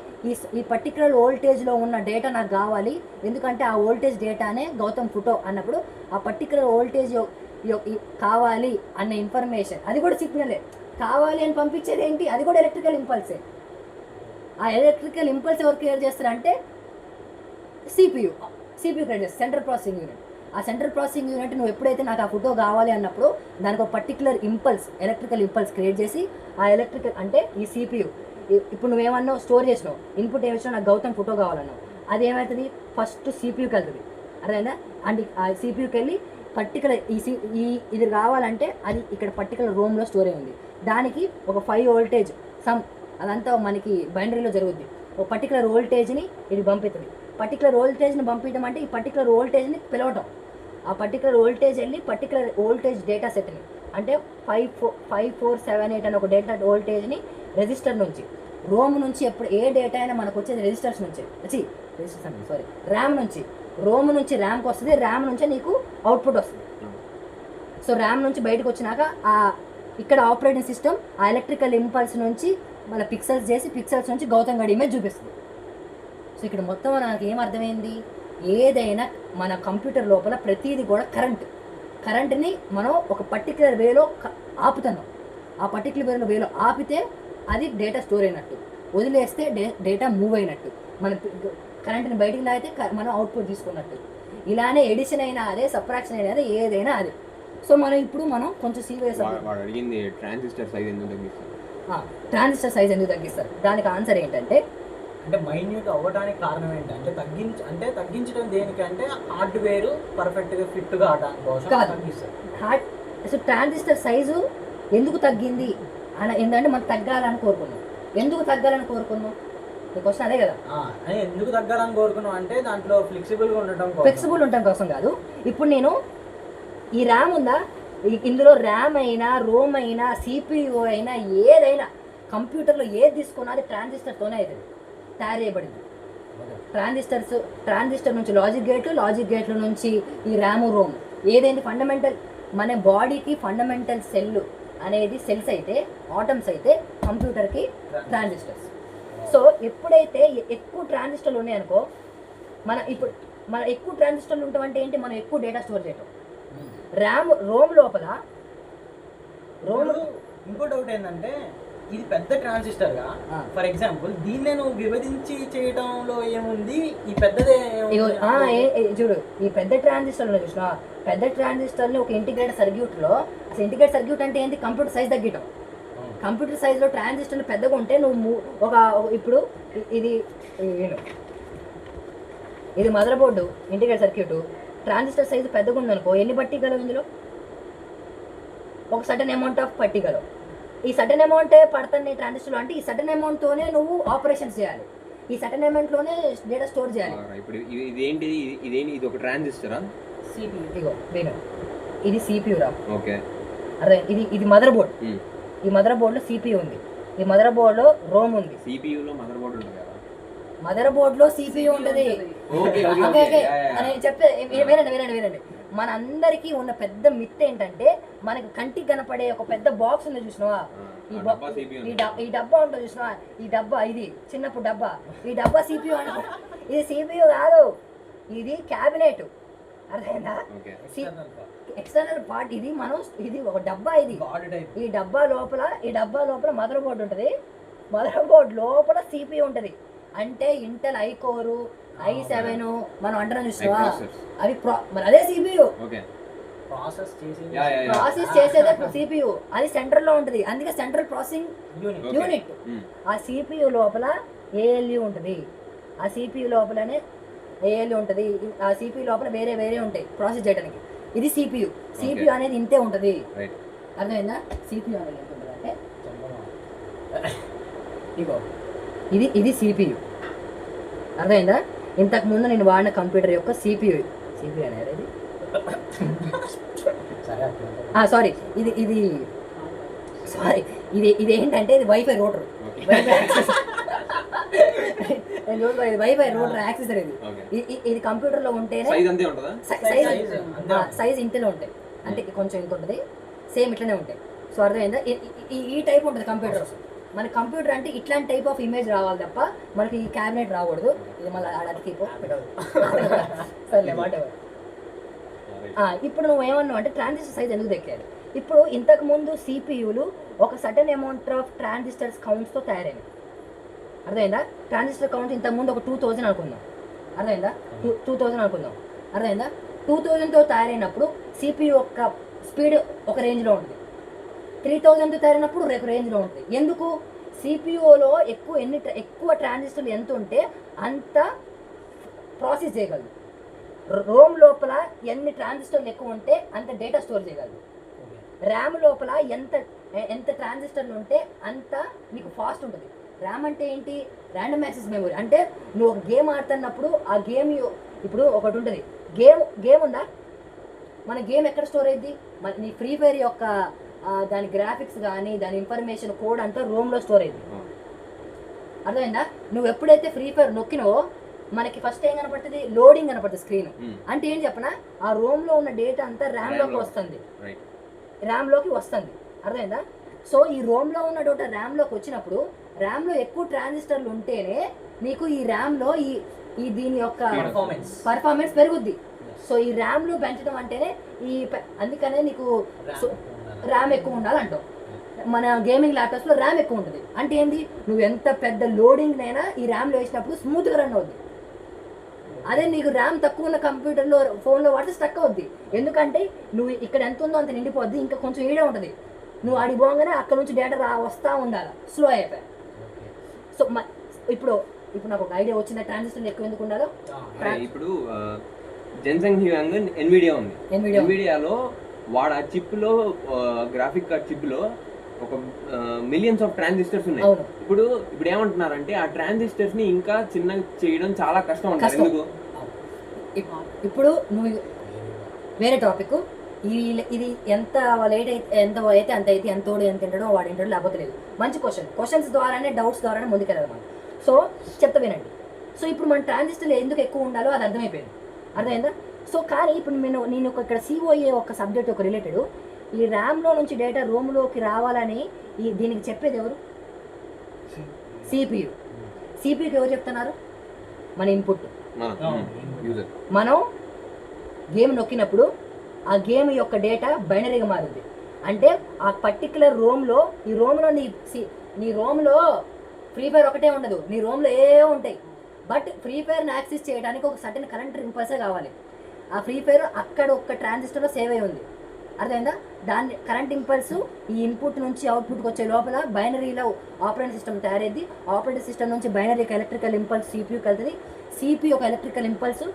ఈ పర్టికులర్ వోల్టేజ్లో ఉన్న డేటా నాకు కావాలి, ఎందుకంటే ఆ వోల్టేజ్ డేటానే గౌతమ్ ఫోటో అన్నప్పుడు ఆ పర్టికులర్ వోల్టేజ్ కావాలి అన్న ఇన్ఫర్మేషన్, అది కూడా సిగ్నలే. కావాలి అని పంపించేది ఏంటి, అది కూడా ఎలక్ట్రికల్ ఇంపల్సే. ఆ ఎలక్ట్రికల్ ఇంపల్స్ ఎవరు క్రియేట్ చేస్తారంటే సిపియు క్రియేట్ చేస్తారు, సెంట్రల్ ప్రాసెసింగ్ యూనిట్. ఆ సెంట్రల్ ప్రాసెసింగ్ యూనిట్ నువ్వు ఎప్పుడైతే నాకు ఆ ఫోటో కావాలి అన్నప్పుడు దానికి ఒక particular impulse, electrical impulse create చేసి ఆ ఎలక్ట్రికల్ అంటే ఈ సిపియు, ఇప్పుడు నువ్వేమన్నావు స్టోర్ చేసినావు, ఇన్పుట్ ఏమిచ్చినావు, నాకు గౌతమ్ ఫోటో కావాలన్నావు, అది ఏమవుతుంది ఫస్ట్ సిపియుకి వెళ్తుంది. అర్థమైందా? అండ్ ఆ సిపియుకి వెళ్ళి పర్టికులర్ ఇది కావాలంటే అది ఇక్కడ పర్టికులర్ రూమ్లో స్టోర్ అయి ఉంది. దానికి ఒక 5 వోల్టేజ్ అదంతా మనకి బైనరీలో జరుగుద్ది. ఒక పర్టికులర్ వోల్టేజ్ని ఇది పంపిస్తుంది. పర్టికులర్ వోల్టేజ్ని పంపించడం అంటే ఈ పర్టికులర్ వోల్టేజ్ని పిలవటం. ఆ పర్టికులర్ వోల్టేజ్ వెళ్ళి పర్టికులర్ వోల్టేజ్ డేటా సెట్ని అంటే 5478 అని ఒక డేటా వోల్టేజ్ని రెజిస్టర్ నుంచి, రోమ్ నుంచి ఎప్పుడు ఏ డేటా అయినా మనకు వచ్చేది రెజిస్టర్స్ నుంచి ర్యామ్ నుంచి, రోమ్ నుంచి ర్యామ్కి వస్తుంది, ర్యామ్ నుంచే నీకు అవుట్పుట్ వస్తుంది. సో ర్యామ్ నుంచి బయటకు వచ్చినాక ఇక్కడ ఆపరేటింగ్ సిస్టమ్ ఆ ఎలక్ట్రికల్ ఇంపల్స్ నుంచి మళ్ళీ పిక్సెల్స్ చేసి పిక్సెల్స్ నుంచి గౌతమ్ గడి ఇమేజ్ చూపిస్తుంది. సో ఇక్కడ మొత్తం నాకు ఏం అర్థమైంది, ఏదైనా మన కంప్యూటర్ లోపల ప్రతిదీ కూడా కరెంట్ని మనం ఒక పర్టికులర్ వేలో ఆపుతున్నాం. ఆ పర్టికులర్ వేలో ఆపితే అది డేటా స్టోర్ అయినట్టు, వదిలేస్తే డేటా మూవ్ అయినట్టు, మన కరెంట్ని బయటికి లాగితే మనం అవుట్పుట్ తీసుకున్నట్టు. ఇలానే ఎడిషన్ అయినా అదే, సబ్ట్రాక్షన్ అయినా అదే, ఏదైనా అదే. సో మనం కొంచెం సీరియస్ అడిగింది ట్రాన్సిస్టర్ సైజ్ ఎందుకు తగ్గిస్తారు, ట్రాన్సిస్టర్ సైజ్ ఎందుకు తగ్గిస్తారు, దానికి ఆన్సర్ ఏంటంటే అంటే మైన్యూట్ అవ్వడానికి కారణం ఏంటంటే తగ్గించడం దేనికి అంటే హార్డ్వేర్ పర్ఫెక్ట్గా ఫిట్గా అవడానికి కోసం తగ్గిస్తారు. సో ట్రాన్సిస్టర్ సైజు ఎందుకు తగ్గింది ఏంటంటే మనం తగ్గాలని కోరుకున్నాం. ఎందుకు తగ్గాలని కోరుకున్నాం, క్వశ్చన్ అదే కదా. ఎందుకు తగ్గాలని కోరుకున్నాం అంటే దాంట్లో ఫ్లెక్సిబుల్ ఉండటం కోసం కాదు. ఇప్పుడు నేను ఈ ర్యామ్ ఉందా, ఇందులో ర్యామ్ అయినా, రోమ్ అయినా, సిపియు అయినా, ఏదైనా కంప్యూటర్లో ఏది తీసుకున్నా అది ట్రాన్సిస్టర్తోనే అవుతుంది, తయారు చేయబడింది. ట్రాన్సిస్టర్ నుంచి లాజిక్ గేట్ల నుంచి ఈ ర్యామ్, రోమ్, ఏదైంది ఫండమెంటల్ మన బాడీకి ఫండమెంటల్ సెల్ అనేది సెల్స్ అయితే, ఆటమ్స్ అయితే కంప్యూటర్కి ట్రాన్సిస్టర్స్. సో ఎప్పుడైతే ఎక్కువ ట్రాన్సిస్టర్లు ఉన్నాయనుకో, మన ఎక్కువ ట్రాన్సిస్టర్లు ఉంటామంటే ఏంటి, మనం ఎక్కువ డేటా స్టోర్ చేయటం. రోమ్ లోపల ఇంకో డౌట్ ఏంటంటే ఇది పెద్ద ట్రాన్సిస్టర్గా, ఫర్ ఎగ్జాంపుల్ దీన్నే నువ్వు విభజించి చేయడంలో ఏముంది, ఈ పెద్దదే చూడు, ఈ పెద్ద ట్రాన్సిస్టర్లు చూసినా, పెద్ద ట్రాన్సిస్టర్ని ఒక ఇంటిగ్రేటెడ్ సర్క్యూట్లో, అసలు ఇంటిగ్రేటెడ్ సర్క్యూట్ అంటే ఏంటి, కంప్యూటర్ సైజ్ తగ్గటం. కంప్యూటర్ సైజ్లో ట్రాన్సిస్టర్లు పెద్దగా ఉంటే నువ్వు ఇప్పుడు ఇది mother board integrated circuit, transistor size పెద్దగా ఉందనుకో, ఎన్ని పట్టిగలవు, ఇందులో ఒక సర్టెన్ అమౌంట్ ఆఫ్ పట్టిగలవు. ఈ సర్టెన్ అమౌంటే పడుతుంది ట్రాన్సిస్టర్లో, అంటే ఈ సర్టెన్ అమౌంట్తోనే నువ్వు ఆపరేషన్స్ చేయాలి, ఈ సర్టెన్ అమౌంట్లోనే డేటా స్టోర్ చేయాలి. ఇప్పుడు ఇది ఒక ట్రాన్సిస్టరా, సిపియు, ఇగో ఇది సిపియు రా. ఓకే, అదే ఇది మదర్ బోర్డ్. ఈ మదర్ బోర్డులో సిపియు ఉంది, ఈ మదర్ బోర్డులో రోమ్ ఉంది. సిపియులో మదర్ బోర్డు ఉంటుంది కదా, మదర్ బోర్డ్లో సిపియు ఉంటుంది. Okay okay okay okay yeah, yeah, yeah. నేను చెప్పే వినండి. మనందరికీ ఉన్న పెద్ద మిత్ ఏంటంటే మనకి కంటికి కనపడే ఒక పెద్ద బాక్స్ ఉంది చూసినావా, ఈ ఆ బా- డబ్బా CPU ఉంది. ఈ డబ్బా ఉంటుంది చూసినావా, ఈ డబ్బా ఇది చిన్నప్పుడు డబ్బా, ఈ డబ్బా సిపియు అంటే ఇది సిపియు కాదు, ఇది క్యాబినెట్. అర్థమైందా? ఓకే ఎక్స్టర్నల్ పార్ట్ ఇది. ఇది ఒక డబ్బా. ఇది గాడ్ టైప్. ఈ డబ్బా లోపల మదర్ బోర్డ్ ఉంటుంది. మదర్ బోర్డ్ లోపల సిపియు ఉంటుంది. అంటే ఇంటెల్ ఐకోరు i7 మనం అంటున్నాం చూసినావా, processors. అవి మరి అదే సిపియు. ఓకే ప్రాసెస్ చేసి యా, యా, యా. ప్రాసెస్ చేసేదే సిపియు. అది సెంట్రల్ లో ఉంటుంది, అందుకే central processing unit. Okay. Unit. మ్మ్. ఆ సిపియు లోపల ఏఎల్యు ఉంటుంది. ఆ సిపియు లోపలనే ఏఎల్యు ఉంటుంది. ఆ సిపియు లోపల వేరే వేరే ఉంటాయి ప్రాసెస్ చేయడానికి. ఇది సిపియు. సిపియు అనేది ఇంతే ఉంటుంది. రైట్. అర్థమైందా? సిపియు అనేది ఎంత ఉంటుంది అంటే ఇగో ఇది సిపియు. అర్థమైందా? ఇంతకు ముందు నేను వాడిన కంప్యూటర్ యొక్క సిపియు అనేది ఇది. సరే అట్లా. సారీ, ఇది సారీ, ఇది ఏంటంటే ఇది wifi router. Okay. Wifi router accessor ఇది. ఓకే. ఇది కంప్యూటర్ లో ఉంటేనే సైజ్ అంతే ఉంటుందా? సైజ్ ఇంతలో ఉంటాయి. అంటే కొంచెం ఇంత ఉంటుంది, సేమ్ ఇట్లనే ఉంటాయి. సో అర్థమైందా? ఈ టైప్ ఉంటుంది కంప్యూటర్. మన కంప్యూటర్ అంటే ఇట్లాంటి టైప్ ఆఫ్ ఇమేజ్ రావాలి తప్ప మనకి ఈ క్యాబినెట్ రాకూడదు. ఇది మళ్ళీ అతికిపో సర్లే మాట. ఇప్పుడు నువ్వు ఏమన్నావు అంటే ట్రాన్సిస్టర్ సైజ్ ఎందుకు దక్కారు. ఇప్పుడు ఇంతకు ముందు సిపియులు ఒక సర్టెన్ అమౌంట్ ఆఫ్ ట్రాన్సిస్టర్స్ కౌంట్స్తో తయారైనవి. అర్థమైందా? ట్రాన్సిస్టర్ కౌంట్ ఇంతకు ముందు ఒక 2000 అనుకుందాం. అర్థమైందా? 2000 అనుకుందాం. అర్థమైందా? 2000తో తయారైనప్పుడు సిపియు యొక్క స్పీడ్ ఒక రేంజ్లో ఉంటుంది. 3000తో తయారైనప్పుడు ఒక రేంజ్లో ఉంటుంది. ఎందుకు? సిపియులో ఎక్కువ ట్రాన్సిస్టర్లు ఎంత ఉంటే అంత ప్రాసెస్ చేయగలదు. రోమ్ లోపల ఎన్ని ట్రాన్సిస్టర్లు ఎక్కువ ఉంటే అంత డేటా స్టోర్ చేయగలదు. ర్యామ్ లోపల ఎంత ట్రాన్సిస్టర్లు ఉంటే అంత మీకు ఫాస్ట్ ఉంటుంది. ర్యామ్ అంటే ఏంటి? Random access memory. అంటే నువ్వు ఒక గేమ్ ఆడుతున్నప్పుడు ఆ గేమ్ ఇప్పుడు ఒకటి ఉంటుంది, గేమ్ ఉందా, మన గేమ్ ఎక్కడ స్టోర్ అయ్యింది? నీ ఫ్రీ ఫైర్ యొక్క దాని గ్రాఫిక్స్ కానీ దాని ఇన్ఫర్మేషన్ కోడ్ అంతా రోమ్లో స్టోర్ అయ్యింది. అర్థమైందా? నువ్వు ఎప్పుడైతే ఫ్రీ ఫైర్ నొక్కినవో మనకి ఫస్ట్ ఏం కనపడుతుంది? లోడింగ్ కనపడుతుంది స్క్రీన్. అంటే ఏం చెప్పనా, ఆ రోమ్లో ఉన్న డేటా అంతా ర్యామ్లోకి వస్తుంది. ర్యామ్లోకి వస్తుంది. అర్థమైందా? సో ఈ రోమ్లో ఉన్న డేటా ర్యామ్లోకి వచ్చినప్పుడు ర్యామ్లో ఎక్కువ ట్రాన్సిస్టర్లు ఉంటేనే నీకు ఈ ర్యామ్లో ఈ దీని యొక్క పర్ఫార్మెన్స్ పెరుగుద్ది. సో ఈ ర్యామ్లు పెంచడం అంటేనే అందుకనే నీకు ర్యామ్ ఎక్కువ ఉండాలంటావు. మన గేమింగ్ ల్యాప్టాప్స్లో ర్యామ్ ఎక్కువ ఉంటుంది. అంటే ఏంది? నువ్వు ఎంత పెద్ద లోడింగ్నైనా ఈ ర్యామ్లో వేసినప్పుడు స్మూత్గా రన్ అవుద్ది. అదే నీకు ర్యామ్ తక్కువ ఉన్న కంప్యూటర్లో ఫోన్లో వాడితే స్టక్ అవుద్ది. ఎందుకంటే నువ్వు ఇక్కడ ఎంత ఉందో అంత నిండిపోద్ది, ఇంకా కొంచెం ఈడే ఉంటుంది. నువ్వు ఆడికి పోగానే అక్కడ నుంచి డేటా వస్తూ ఉండాలి, స్లో అయిపోయి. సో ఇప్పుడు నాకు ఒక ఐడియా వచ్చిందా ట్రాన్సిస్టర్ ఎక్కువ ఎందుకు ఉండాలో? ఇప్పుడు జెన్సంగ్ హ్యూయాంగ్ ఎన్విడియా ఉంది. ఎన్విడియాలో వాడు ఆ చిప్ లో గ్రాఫిక్ కార్డ్ చిప్ లో ఒక మిలియన్స్ ఆఫ్ ట్రాన్సిస్టర్స్ ఉన్నాయి. ఇప్పుడు ఏమంటున్నారంటే ఆ ట్రాన్సిస్టర్స్ ని ఇంకా చిన్న చేయడం చాలా కష్టం అంటారు. ఎందుకు? ఇప్పుడు నువ్వు వేరే టాపిక్, ఇది ఎంత లేట్ అయితే అంత అయితే ఎంతోడు ఎంత తింటాడో వాడు తింటాడో లేకపోతే లేదు. మంచి క్వశ్చన్స్ ద్వారానే డౌట్స్ ద్వారానే ముందుకెళ్ళాలి మనం. సో చెప్తా వినండి. సో ఇప్పుడు మన ట్రాన్సిస్టర్లు ఎందుకు ఎక్కువ ఉండాలో అది అర్థమైపోయింది. అర్థమైందా? సో కానీ ఇప్పుడు నేను ఇక్కడ సిఓఏ ఒక సబ్జెక్ట్ ఒక రిలేటెడ్, ఈ ర్యామ్లో నుంచి డేటా రోమ్లోకి రావాలని దీనికి చెప్పేది ఎవరు? సిపియుకి ఎవరు చెప్తున్నారు? మన ఇన్పుట్. మనం గేమ్ నొక్కినప్పుడు ఆ గేమ్ యొక్క డేటా బైనరీగా మారుంది. అంటే ఆ పర్టికులర్ రోమ్లో ఈ రోమ్లో నీ రోమ్లో ఫ్రీ ఫైర్ ఒకటే ఉండదు, నీ రోమ్లో ఏవో ఉంటాయి. బట్ ఫ్రీ ఫైర్ని యాక్సెస్ చేయడానికి ఒక సర్టెన్ కరెంట్ ఇంపల్సే కావాలి. ఆ ఫ్రీ ఫైర్ అక్కడ ఒక్క ట్రాన్సిస్టర్లో సేవ్ అయి ఉంది. అర్థమైందా? దాన్ని కరెంట్ ఇంపల్స్ ఈ ఇన్పుట్ నుంచి అవుట్పుట్కి వచ్చే లోపల బైనరీలో ఆపరేటింగ్ సిస్టమ్ తయారైంది. ఆపరేటింగ్ సిస్టమ్ నుంచి బైనరీకి ఎలక్ట్రికల్ ఇంపల్స్ సిపియూకి వెళ్తుంది. సిపియూ ఒక ఎలక్ట్రికల్ ఇంపల్స్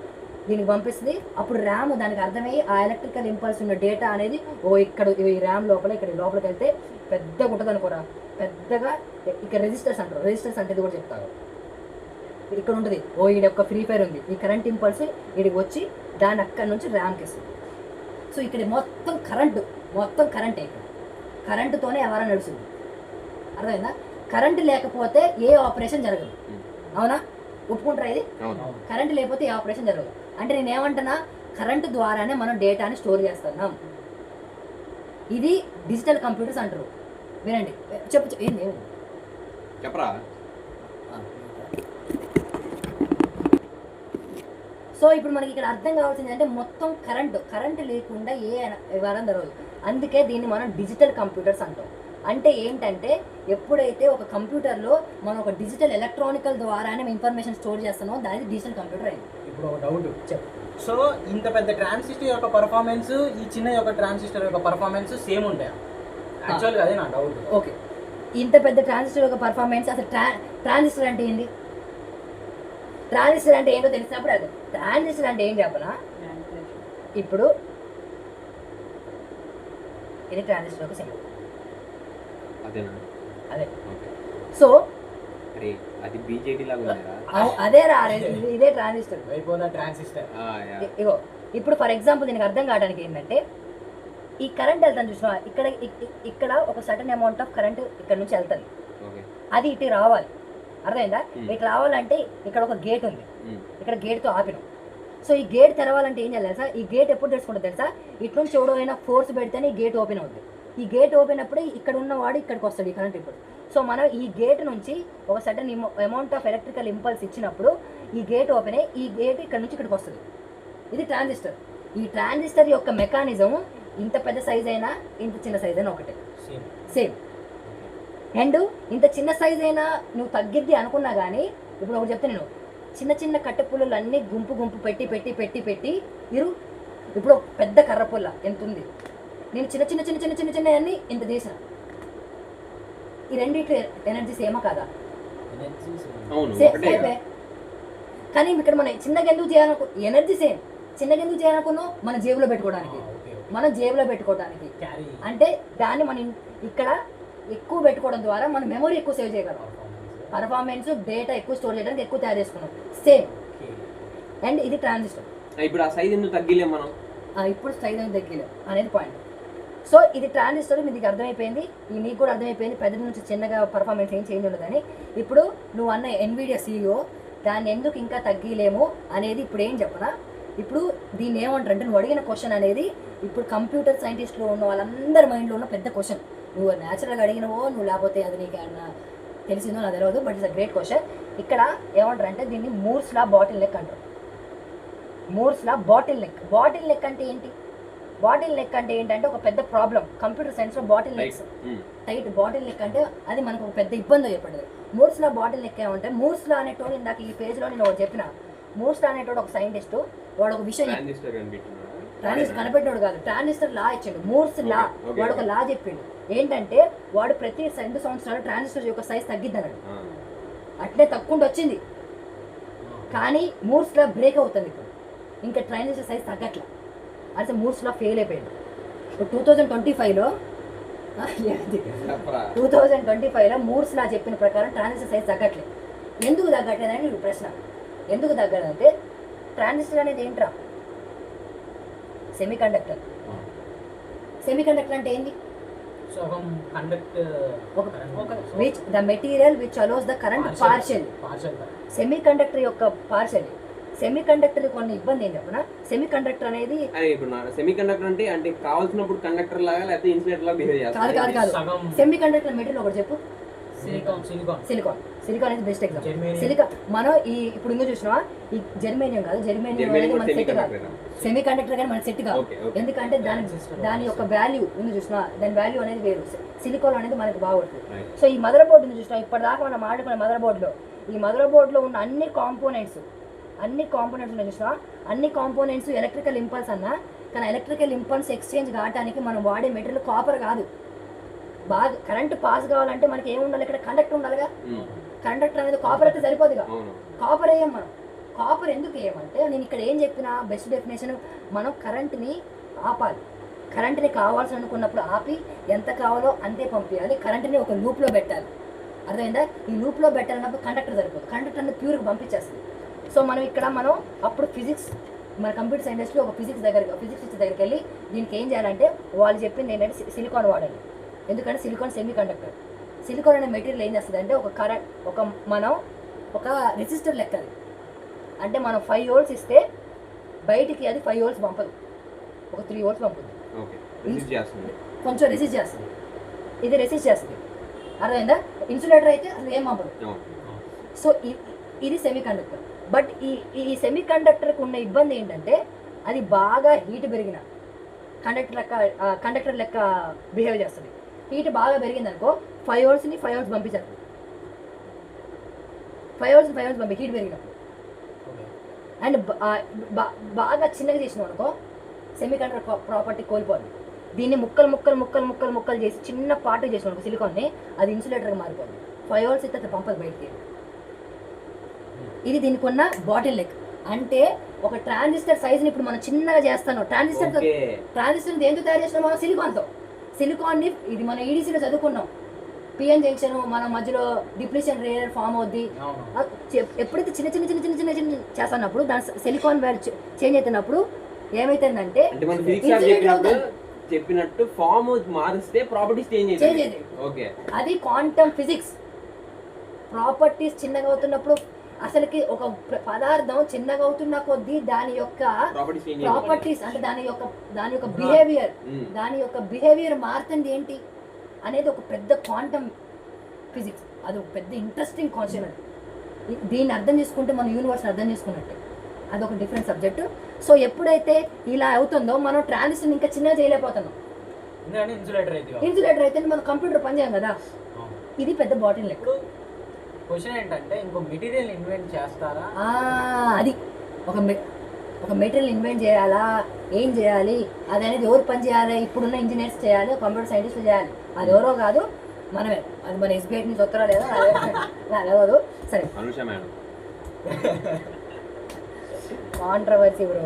దీనికి పంపిస్తుంది. అప్పుడు ర్యామ్ దానికి అర్థమయ్యి ఆ ఎలక్ట్రికల్ ఇంపల్స్ ఉన్న డేటా అనేది ఇక్కడ ఈ ర్యామ్ లోపల ఇక్కడ లోపలికి వెళ్తే పెద్దగా ఉంటుంది అనుకోరా, పెద్దగా. ఇక్కడ రెజిస్టర్స్ అంటారు, రెజిస్టర్స్ అంటే ఇది కూడా చెప్తారు. ఇక్కడ ఉంటుంది, ఈడ యొక్క ఫ్రీ ఫైర్ ఉంది, ఈ కరెంట్ ఇంపల్స్ ఇక్కడికి వచ్చి దాన్ని అక్కడి నుంచి ర్యామ్కి ఇస్తుంది. సో ఇక్కడ మొత్తం కరెంటే, ఇక్కడ కరెంటుతోనే ఎవరైనా నడుస్తుంది. అర్థమైందా? కరెంటు లేకపోతే ఏ ఆపరేషన్ జరగదు. అవునా? ఒప్పుకుంటారా ఇది? అవును. కరెంట్ లేకపోతే ఈ ఆపరేషన్ జరగదు. అంటే నేను ఏమంటున్నా, కరెంటు ద్వారానే మనం డేటాని స్టోర్ చేస్తున్నాం. ఇది డిజిటల్ కంప్యూటర్స్ అంటారు. వినండి, చెప్పు ఏంది చెప్పరా. సో ఇప్పుడు మనకి ఇక్కడ అర్థం కావాల్సింది అంటే మొత్తం కరెంట్ లేకుండా ఏ వ్యవహారం జరగదు. అందుకే దీన్ని మనం డిజిటల్ కంప్యూటర్స్ అంటాం. అంటే ఏంటంటే ఎప్పుడైతే ఒక కంప్యూటర్లో మనం ఒక డిజిటల్ ఎలక్ట్రానికల్ ద్వారానే ఇన్ఫర్మేషన్ స్టోర్ చేస్తామో దానికి డిజిటల్ కంప్యూటర్ అయింది. ఇప్పుడు ఒక డౌట్ చెప్పు. సో ఇంత పెద్ద ట్రాన్సిస్టర్ యొక్క పర్ఫార్మెన్స్ ఈ చిన్న యొక్క ట్రాన్సిస్టర్ యొక్క పర్ఫార్మెన్స్ సేమ్ ఉంటాయా? యాక్చువల్గా అదే నా డౌట్. ఓకే, ఇంత పెద్ద ట్రాన్సిస్టర్ యొక్క పర్ఫార్మెన్స్, అసలు ట్రాన్సిస్టర్ అంటే ఏంది? ట్రాన్సిస్టర్ అంటే ఏంటో తెలిసినప్పుడు అదే ట్రాన్సిస్టర్ అంటే ఏం చెప్పనా, ఇప్పుడు ఇది ట్రాన్సిస్టర్ ఒక సింబల్, అదేనా? అదే. సో అరే అది బీజేపీ లాగా ఉందిరా. అదే రా, ఇదే ట్రాన్సిస్టర్. ట్రాన్సిస్టర్ ఇగో ఇప్పుడు ఫర్ ఎగ్జాంపుల్ దీనికి అర్థం కావడానికి ఏంటంటే, ఈ కరెంట్ వెళ్తాను చూసినా, ఇక్కడ ఒక సర్టన్ అమౌంట్ ఆఫ్ కరెంట్ ఇక్కడ నుంచి వెళ్తుంది, అది ఇటు రావాలి. అర్థమైందా? ఇటు రావాలంటే ఇక్కడ ఒక గేట్ ఉంది, ఇక్కడ గేట్తో ఆపినాం. సో ఈ గేట్ తెరవాలంటే ఏం చేయాలి తెలుసా? ఈ గేట్ ఎప్పుడు తెరుచుకుంటుంది తెలుసా? ఇటు నుంచి ఎవడైనా ఫోర్స్ పెడితేనే ఈ గేట్ ఓపెన్ అవుతుంది. ఈ గేట్ ఓపెన్ అప్పుడే ఇక్కడ ఉన్నవాడు ఇక్కడికి వస్తాడు, ఈ కరెంట్ ఇప్పుడు. సో మనం ఈ గేట్ నుంచి ఒక sudden amount of electrical impulse ఇచ్చినప్పుడు ఈ గేట్ ఓపెన్ అయ్యి ఈ గేట్ ఇక్కడ నుంచి ఇక్కడికి వస్తుంది. ఇది ట్రాన్సిస్టర్. ఈ ట్రాన్సిస్టర్ యొక్క మెకానిజం ఇంత పెద్ద సైజ్ అయినా ఇంత చిన్న సైజ్ అయినా ఒకటే, సేమ్. అండ్ ఇంత చిన్న సైజ్ అయినా నువ్వు తగ్గిద్ది అనుకున్నా కానీ, ఇప్పుడు ఒకటి చెప్తే, నేను చిన్న చిన్న కట్టె పుల్లలు అన్నీ గుంపు పెట్టి పెట్టి పెట్టి పెట్టి ఇప్పుడు పెద్ద కర్ర పుల్ల ఎంత ఉంది, నేను చిన్న చిన్న చిన్న చిన్న చిన్న చిన్న అన్నీ ఇంత తీసిన. ఈ రెండింటి ఎనర్జీ సేమా కాదా? కానీ ఇక్కడ మనం చిన్నగా ఎందుకు చేయాలనుకో, ఎనర్జీ సేమ్. చిన్నగా ఎందుకు చేయాలనుకున్నావు? మన జేబులో పెట్టుకోవడానికి, అంటే దాన్ని మనం ఇక్కడ ఎక్కువ పెట్టుకోవడం ద్వారా మనం మెమొరీ ఎక్కువ సేవ్ చేయగలం, పర్ఫార్మెన్స్ డేటా ఎక్కువ స్టోర్ చేయడానికి ఎక్కువ తయారు చేసుకున్నాం, సేమ్. అండ్ ఇది ట్రాన్సిస్టర్. ఇప్పుడు ఆ సైజ్ ఎందుకు తగ్గిలేం మనం? ఇప్పుడు సైజ్ ఎందుకు తగ్గిలేం అనేది పాయింట్. సో ఇది ట్రాన్సిస్టర్, మీకు అర్థమైపోయింది, నీకు కూడా అర్థమైపోయింది, పెద్ద నుంచి చిన్నగా పర్ఫార్మెన్స్ ఏం చేంజ్ ఉండదని. ఇప్పుడు నువ్వు అన్న ఎన్విడియా CEO దాన్ని ఎందుకు ఇంకా తగ్గిలేము అనేది ఇప్పుడు ఏం చెప్పనా. ఇప్పుడు దీన్ని ఏమంటారు అంటే, నువ్వు అడిగిన క్వశ్చన్ అనేది ఇప్పుడు కంప్యూటర్ సైంటిస్ట్లో ఉన్న వాళ్ళందరి మైండ్లో ఉన్న పెద్ద క్వశ్చన్. నువ్వు న్యాచురల్గా అడిగినవో నువ్వు లేకపోతే అది నీకు ఏమన్నా తెలిసిందో నాకు తెలియదు, but it's a great question. ఇక్కడ ఏమంటారు అంటే దీన్ని మూర్స్ లా బాటిల్ నెక్ అంటారు. Moore's law bottle neck. Bottle neck అంటే ఏంటి? బాటిల్ నెక్ అంటే ఏంటంటే ఒక పెద్ద ప్రాబ్లం కంప్యూటర్ సైన్స్లో. Bottle necks tight bottle neck అంటే అది మనకు ఒక పెద్ద ఇబ్బంది ఏర్పడింది. మూర్స్ లా బాటిల్ నెక్ ఏమంటే, మూర్స్ లా అనేటోడు ఇందాక ఈ పేజ్లో నేను ఒకటి చెప్పిన, మూర్స్ లా అనేటోడు ఒక సైంటిస్ట్, వాడు ఒక విషయం ట్రాన్సిస్టర్ కనిపెట్టినోడు కాదు, ట్రాన్సిస్టర్ లా ఇచ్చిండు, మూర్స్ లా. వాడు ఒక లా చెప్పిండు ఏంటంటే, వాడు ప్రతి 2 సంవత్సరాలు ట్రాన్సిస్టర్ యొక్క సైజ్ తగ్గిద్ది అన్నాడు. అట్లే తక్కువ వచ్చింది, కానీ మూర్స్ లా బ్రేక్ అవుతుంది. ఇప్పుడు ఇంకా ట్రాన్సిస్టర్ సైజ్ తగ్గట్లా, అయితే మూర్స్ లా ఫెయిల్ అయిపోయింది. ఇప్పుడు 2025లో మూర్స్ లా చెప్పిన ప్రకారం ట్రాన్సిస్టర్ సైజ్ తగ్గట్లేదు. ఎందుకు తగ్గట్లేదు అని ఇప్పుడు ప్రశ్న. ఎందుకు తగ్గదంటే, ట్రాన్సిస్టర్ అనేది ఏంట్రా? సెమీకండక్టర్. సెమీకండక్టర్ అంటే ఏంటి? Which the material which allows the current partially. Semiconductor యొక్క పార్షియల్లీ. సెమీకండక్టర్ కొన్ని ఇబ్బంది ఏం చెప్పనా, సెమీకండక్టర్ అనేది సెమీకండక్టర్ అంటే కావాల్సినప్పుడు కండక్టర్ లాగా లేకపోతే ఇన్సులేటర్ లాగా బిహేవ్ చేస్తారు. కాదు. సెమీకండక్టర్ మెటీరియల్ ఒకటి చెప్పు. సిలికాన్ అనేది బెస్ట్ ఎగ్జాంపుల్. సిలికాన్ మనం ఇప్పుడు ఇంకో చూసినావా, ఈ జెర్మేనియం కాదు, జెర్మేనియం అనేది మన సెట్ కాదు, సెమీకండక్టర్ కానీ మన సెట్ కాదు. ఎందుకంటే దాని యొక్క వాల్యూ ఉంది చూసినా, దాని వాల్యూ అనేది వేరు. సిలికాన్ అనేది మనకు బాగుంటుంది. సో ఈ మదర్ బోర్డు ఉంది చూసినా, ఇప్పటిదాకా మనం ఆడుకున్న మదర్ బోర్డులో, ఈ మదర్ బోర్డులో ఉన్న అన్ని కాంపోనెంట్స్ ఉన్నాయి చూసినా, అన్ని కాంపోనెంట్స్ ఎలక్ట్రికల్ ఇంపల్స్ అన్నా, కానీ ఎలక్ట్రికల్ ఇంపల్స్ ఎక్స్చేంజ్ కావడానికి మనం వాడే మెటీరియల్ కాపర్ కాదు. బాగా కరెంట్ పాస్ కావాలంటే మనకి ఏమి ఉండాలి? ఇక్కడ కండక్టర్ ఉండాలిగా. కండక్టర్ అనేది కాపర్ అయితే సరిపోదుగా, కాపర్ వేయం మనం. కాపర్ ఎందుకు వేయమంటే, నేను ఇక్కడ ఏం చెప్పినా బెస్ట్ డెఫినేషన్, మనం కరెంట్ని ఆపాలి. కరెంట్ని కావాల్సి అనుకున్నప్పుడు ఆపి ఎంత కావాలో అంతే పంపించాలి. కరెంట్ని ఒక లూప్లో పెట్టాలి. అర్థమైందా? ఈ లూప్లో పెట్టాలన్నప్పుడు కండక్టర్ సరిపోదు, కండక్టర్ అనేది ప్యూర్గా పంపించేస్తుంది. సో మనం అప్పుడు ఫిజిక్స్, మన కంప్యూటర్ సైంటిస్ట్లో ఒక ఫిజిక్స్ టీచర్ దగ్గరికి వెళ్ళి దీనికి ఏం చేయాలంటే, వాళ్ళు చెప్పింది ఏంటంటే సిలికాన్ వాడాలి. ఎందుకంటే సిలికాన్ సెమీ కండక్టర్. సిలికాన్ అనే మెటీరియల్ ఏం చేస్తుంది అంటే, మనం ఒక రెసిస్టర్ లెక్క అది. అంటే మనం 5 వోల్ట్స్ ఇస్తే బయటికి అది 5 వోల్ట్స్ పంపదు, ఒక 3 వోల్ట్స్ పంపుతుంది. కొంచెం రెసిస్ట్ చేస్తుంది, ఇది రెసిస్ట్ చేస్తుంది. అర్థమైందా? ఇన్సులేటర్ అయితే అసలు ఏం పంపదు. సో ఇది సెమీ కండక్టర్. బట్ ఈ సెమీ కండక్టర్కి ఉన్న ఇబ్బంది ఏంటంటే అది బాగా హీట్ పెరిగిన కండక్టర్ లెక్క బిహేవ్ చేస్తుంది. హీట్ బాగా పెరిగింది అనుకో 5 వోల్ట్స్ని 5 వోల్ట్స్ పంపించారు, 5 వోల్ట్స్ పంపి హీట్ పెరిగినప్పుడు. అండ్ బాగా చిన్నగా చేసినాం అనుకో సెమీ కండక్టర్ ప్రాపర్టీ కోల్పోద్ది. దీన్ని ముక్కలు చేసి చిన్న పార్ట్ చేసినాం అనుకో సిలికాన్ని, అది ఇన్సులేటర్గా మారిపోద్ది. 5 వోల్ట్స్ అయితే అది పంపదు బయటికి. ఇది దీనికి ఉన్న బాటిల్ నెక్. అంటే ఒక ట్రాన్సిస్టర్ సైజ్ని ఇప్పుడు మనం చిన్నగా చేస్తాను. ట్రాన్సిస్టర్ దేంతో తయారు చేసినాం మనం? సిలికాన్ని ఇది మనం ఈడీసీలో చదువుకున్నాం. పిఎన్ జంక్షన్ మన మధ్యలో డిప్లీషన్ రేయర్ ఫామ్ అవుద్ది. ఎప్పుడైతే చిన్న చేస్తున్నప్పుడు దాని సిలికాన్ వాల్యూ చేంజ్ అవుతున్నప్పుడు ఏమైతుందంటే చెప్పినట్టు ఫామ్ మారిస్తే ప్రాపర్టీస్ చేంజ్ అవుతాయి. ఓకే, అది క్వాంటమ్ ఫిజిక్స్. ప్రాపర్టీస్ చిన్నగా అవుతున్నప్పుడు అసలుకి ఒక పదార్థం చిన్నగా అవుతున్న కొద్దీ దాని యొక్క ప్రాపర్టీస్ అంటే దాని యొక్క బిహేవియర్ మారుతుంది ఏంటి అనేది ఒక పెద్ద క్వాంటమ్ ఫిజిక్స్. అది ఒక పెద్ద ఇంట్రెస్టింగ్ కాన్సెప్ట్. దీన్ని అర్థం చేసుకుంటే మన యూనివర్స్ని అర్థం చేసుకున్నట్టే. అదొక డిఫరెంట్ సబ్జెక్టు. సో ఎప్పుడైతే ఇలా అవుతుందో మనం ట్రాన్సిస్టర్ ఇంకా చిన్నగా చేయలేకపోతున్నాం. ఇన్సులేటర్ అయితే మనం కంప్యూటర్ పని చేయం కదా. ఇది పెద్ద బాటిల్ నెక్. క్వశ్చన్ ఏంటంటే ఇంకో మెటీరియల్ ఇన్వెంట్ చేస్తారా? అది ఒక మెటీరియల్ ఇన్వెంట్ చేయాలా, ఏం చేయాలి అది అనేది ఎవరు పని చేయాలి? ఇప్పుడున్న ఇంజనీర్స్ చేయాలి, కంప్యూటర్ సైంటిస్టులు చేయాలి. అది ఎవరో కాదు, మనమే. అది మన ఎస్బీఐ నుంచి వస్తారా లేదా తెలియదు. సరే, కాంట్రవర్సీ ఇప్పుడు.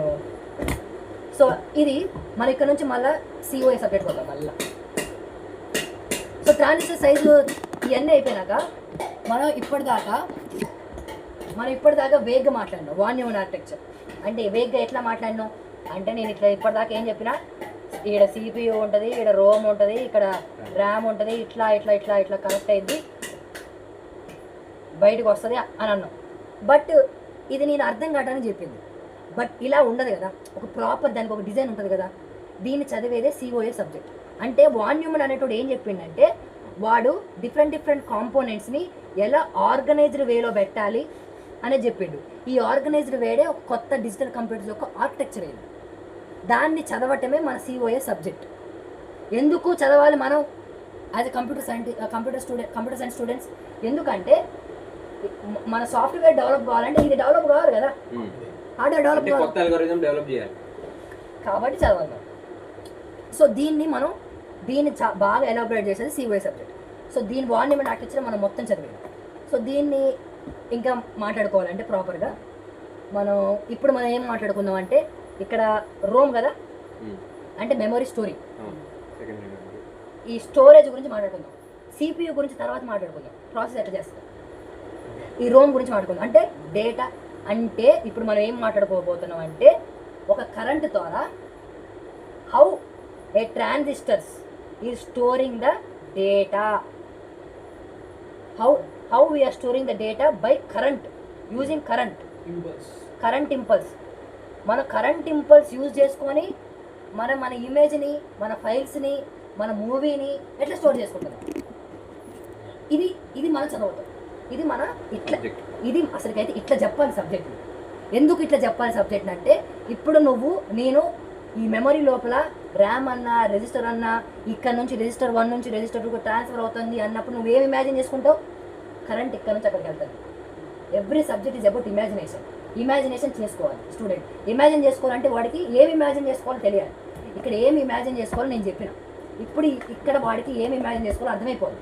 సో ఇది మన ఇక్కడ నుంచి మళ్ళీ సిఓఏ సబ్జెక్ట్ పోతాం మళ్ళీ. సో ట్రాన్సిస్టర్ సైజు ఇవన్నీ అయిపోయినాక మనం ఇప్పటిదాకా వేగ్గా మాట్లాడినాం. వాన్ న్యూమన్ ఆర్కిటెక్చర్ అంటే వేగ్గా ఎట్లా మాట్లాడినాం అంటే నేను ఇప్పటిదాకా ఏం చెప్పినా, ఇక్కడ సిపియూ ఉంటుంది, ఇక్కడ రోమ్ ఉంటుంది, ఇక్కడ ర్యామ్ ఉంటుంది, ఇట్లా కనెక్ట్ అయ్యింది బయటకు వస్తుంది అని అన్నాం. బట్ ఇది నేను అర్థం కావడానికి చెప్పింది. బట్ ఇలా ఉండదు కదా, ఒక ప్రాపర్ దానికి ఒక డిజైన్ ఉంటుంది కదా. దీన్ని చదివేదే సిఓఏ సబ్జెక్ట్. అంటే వాన్ న్యూమన్ అనేటోడు ఏం చెప్పిండంటే వాడు డిఫరెంట్ కాంపోనెంట్స్ని ఎలా ఆర్గనైజ్డ్ వేలో పెట్టాలి అనేది చెప్పిండు. ఈ ఆర్గనైజ్డ్ వేడే ఒక కొత్త డిజిటల్ కంప్యూటర్స్ యొక్క ఆర్కిటెక్చర్ అయింది. దాన్ని చదవటమే మన సిఓఏ సబ్జెక్ట్. ఎందుకు చదవాలి మనం as a computer science students? ఎందుకంటే మన సాఫ్ట్వేర్ డెవలప్ కావాలంటే ఇది డెవలప్ కావాలి కదా, హార్డ్వేర్ డెవలప్ చేయాలి కాబట్టి చదవాలి. సో దీన్ని బాగా ఎలాబరేట్ చేసేది సిఓఏ సబ్జెక్ట్. సో దీని వాన్ న్యూమన్ ఆర్కిటెక్చర్ మనం మొత్తం చదివాం. సో దీన్ని ఇంకా మాట్లాడుకోవాలంటే ప్రాపర్గా ఇప్పుడు మనం ఏం మాట్లాడుకుందాం అంటే ఇక్కడ రోమ్ కదా అంటే మెమరీ స్టోరీ, ఈ స్టోరేజ్ గురించి మాట్లాడుకుందాం. సిపియూ గురించి తర్వాత మాట్లాడుకుందాం, ప్రాసెస్ ఎట్లా చేస్తాం. ఈ రోమ్ గురించి మాట్లాడుకుందాం. అంటే డేటా అంటే ఇప్పుడు మనం ఏం మాట్లాడుకోబోతున్నాం అంటే ఒక కరెంట్ ద్వారా how A transistors is storing the data, how we are storing the data by current, using current impulse. మన కరెంట్ ఇంపల్స్ యూజ్ చేసుకొని మన ఇమేజ్ని, మన ఫైల్స్ని, మన మూవీని ఎట్లా స్టోర్ చేసుకుంటాం. ఇది మనం చదువుతాం. ఇది అసలుకైతే ఇట్లా చెప్పాలి సబ్జెక్ట్. ఎందుకు ఇట్లా చెప్పాలి సబ్జెక్ట్ అంటే ఇప్పుడు నేను ఈ మెమరీ లోపల ర్యామ్ అన్నా రిజిస్టర్ అన్నా ఇక్కడ నుంచి రిజిస్టర్ 1 నుంచి రిజిస్టర్ 2 ట్రాన్స్ఫర్ అవుతుంది అన్నప్పుడు నువ్వు ఏం ఇమాజిన్ చేసుకుంటావు? కరెంట్ ఇక్కడ నుంచి అక్కడికి వెళ్తుంది. Every subject is about imagination చేసుకోవాలి స్టూడెంట్. ఇమాజిన్ చేసుకోవాలంటే వాడికి ఏమి ఇమాజిన్ చేసుకోవాలో తెలియాలి. ఇక్కడ ఏమి ఇమాజిన్ చేసుకోవాలో నేను చెప్పిన, ఇప్పుడు ఇక్కడ వాడికి ఏమి ఇమాజిన్ చేసుకోవాలో అర్థమైపోదు,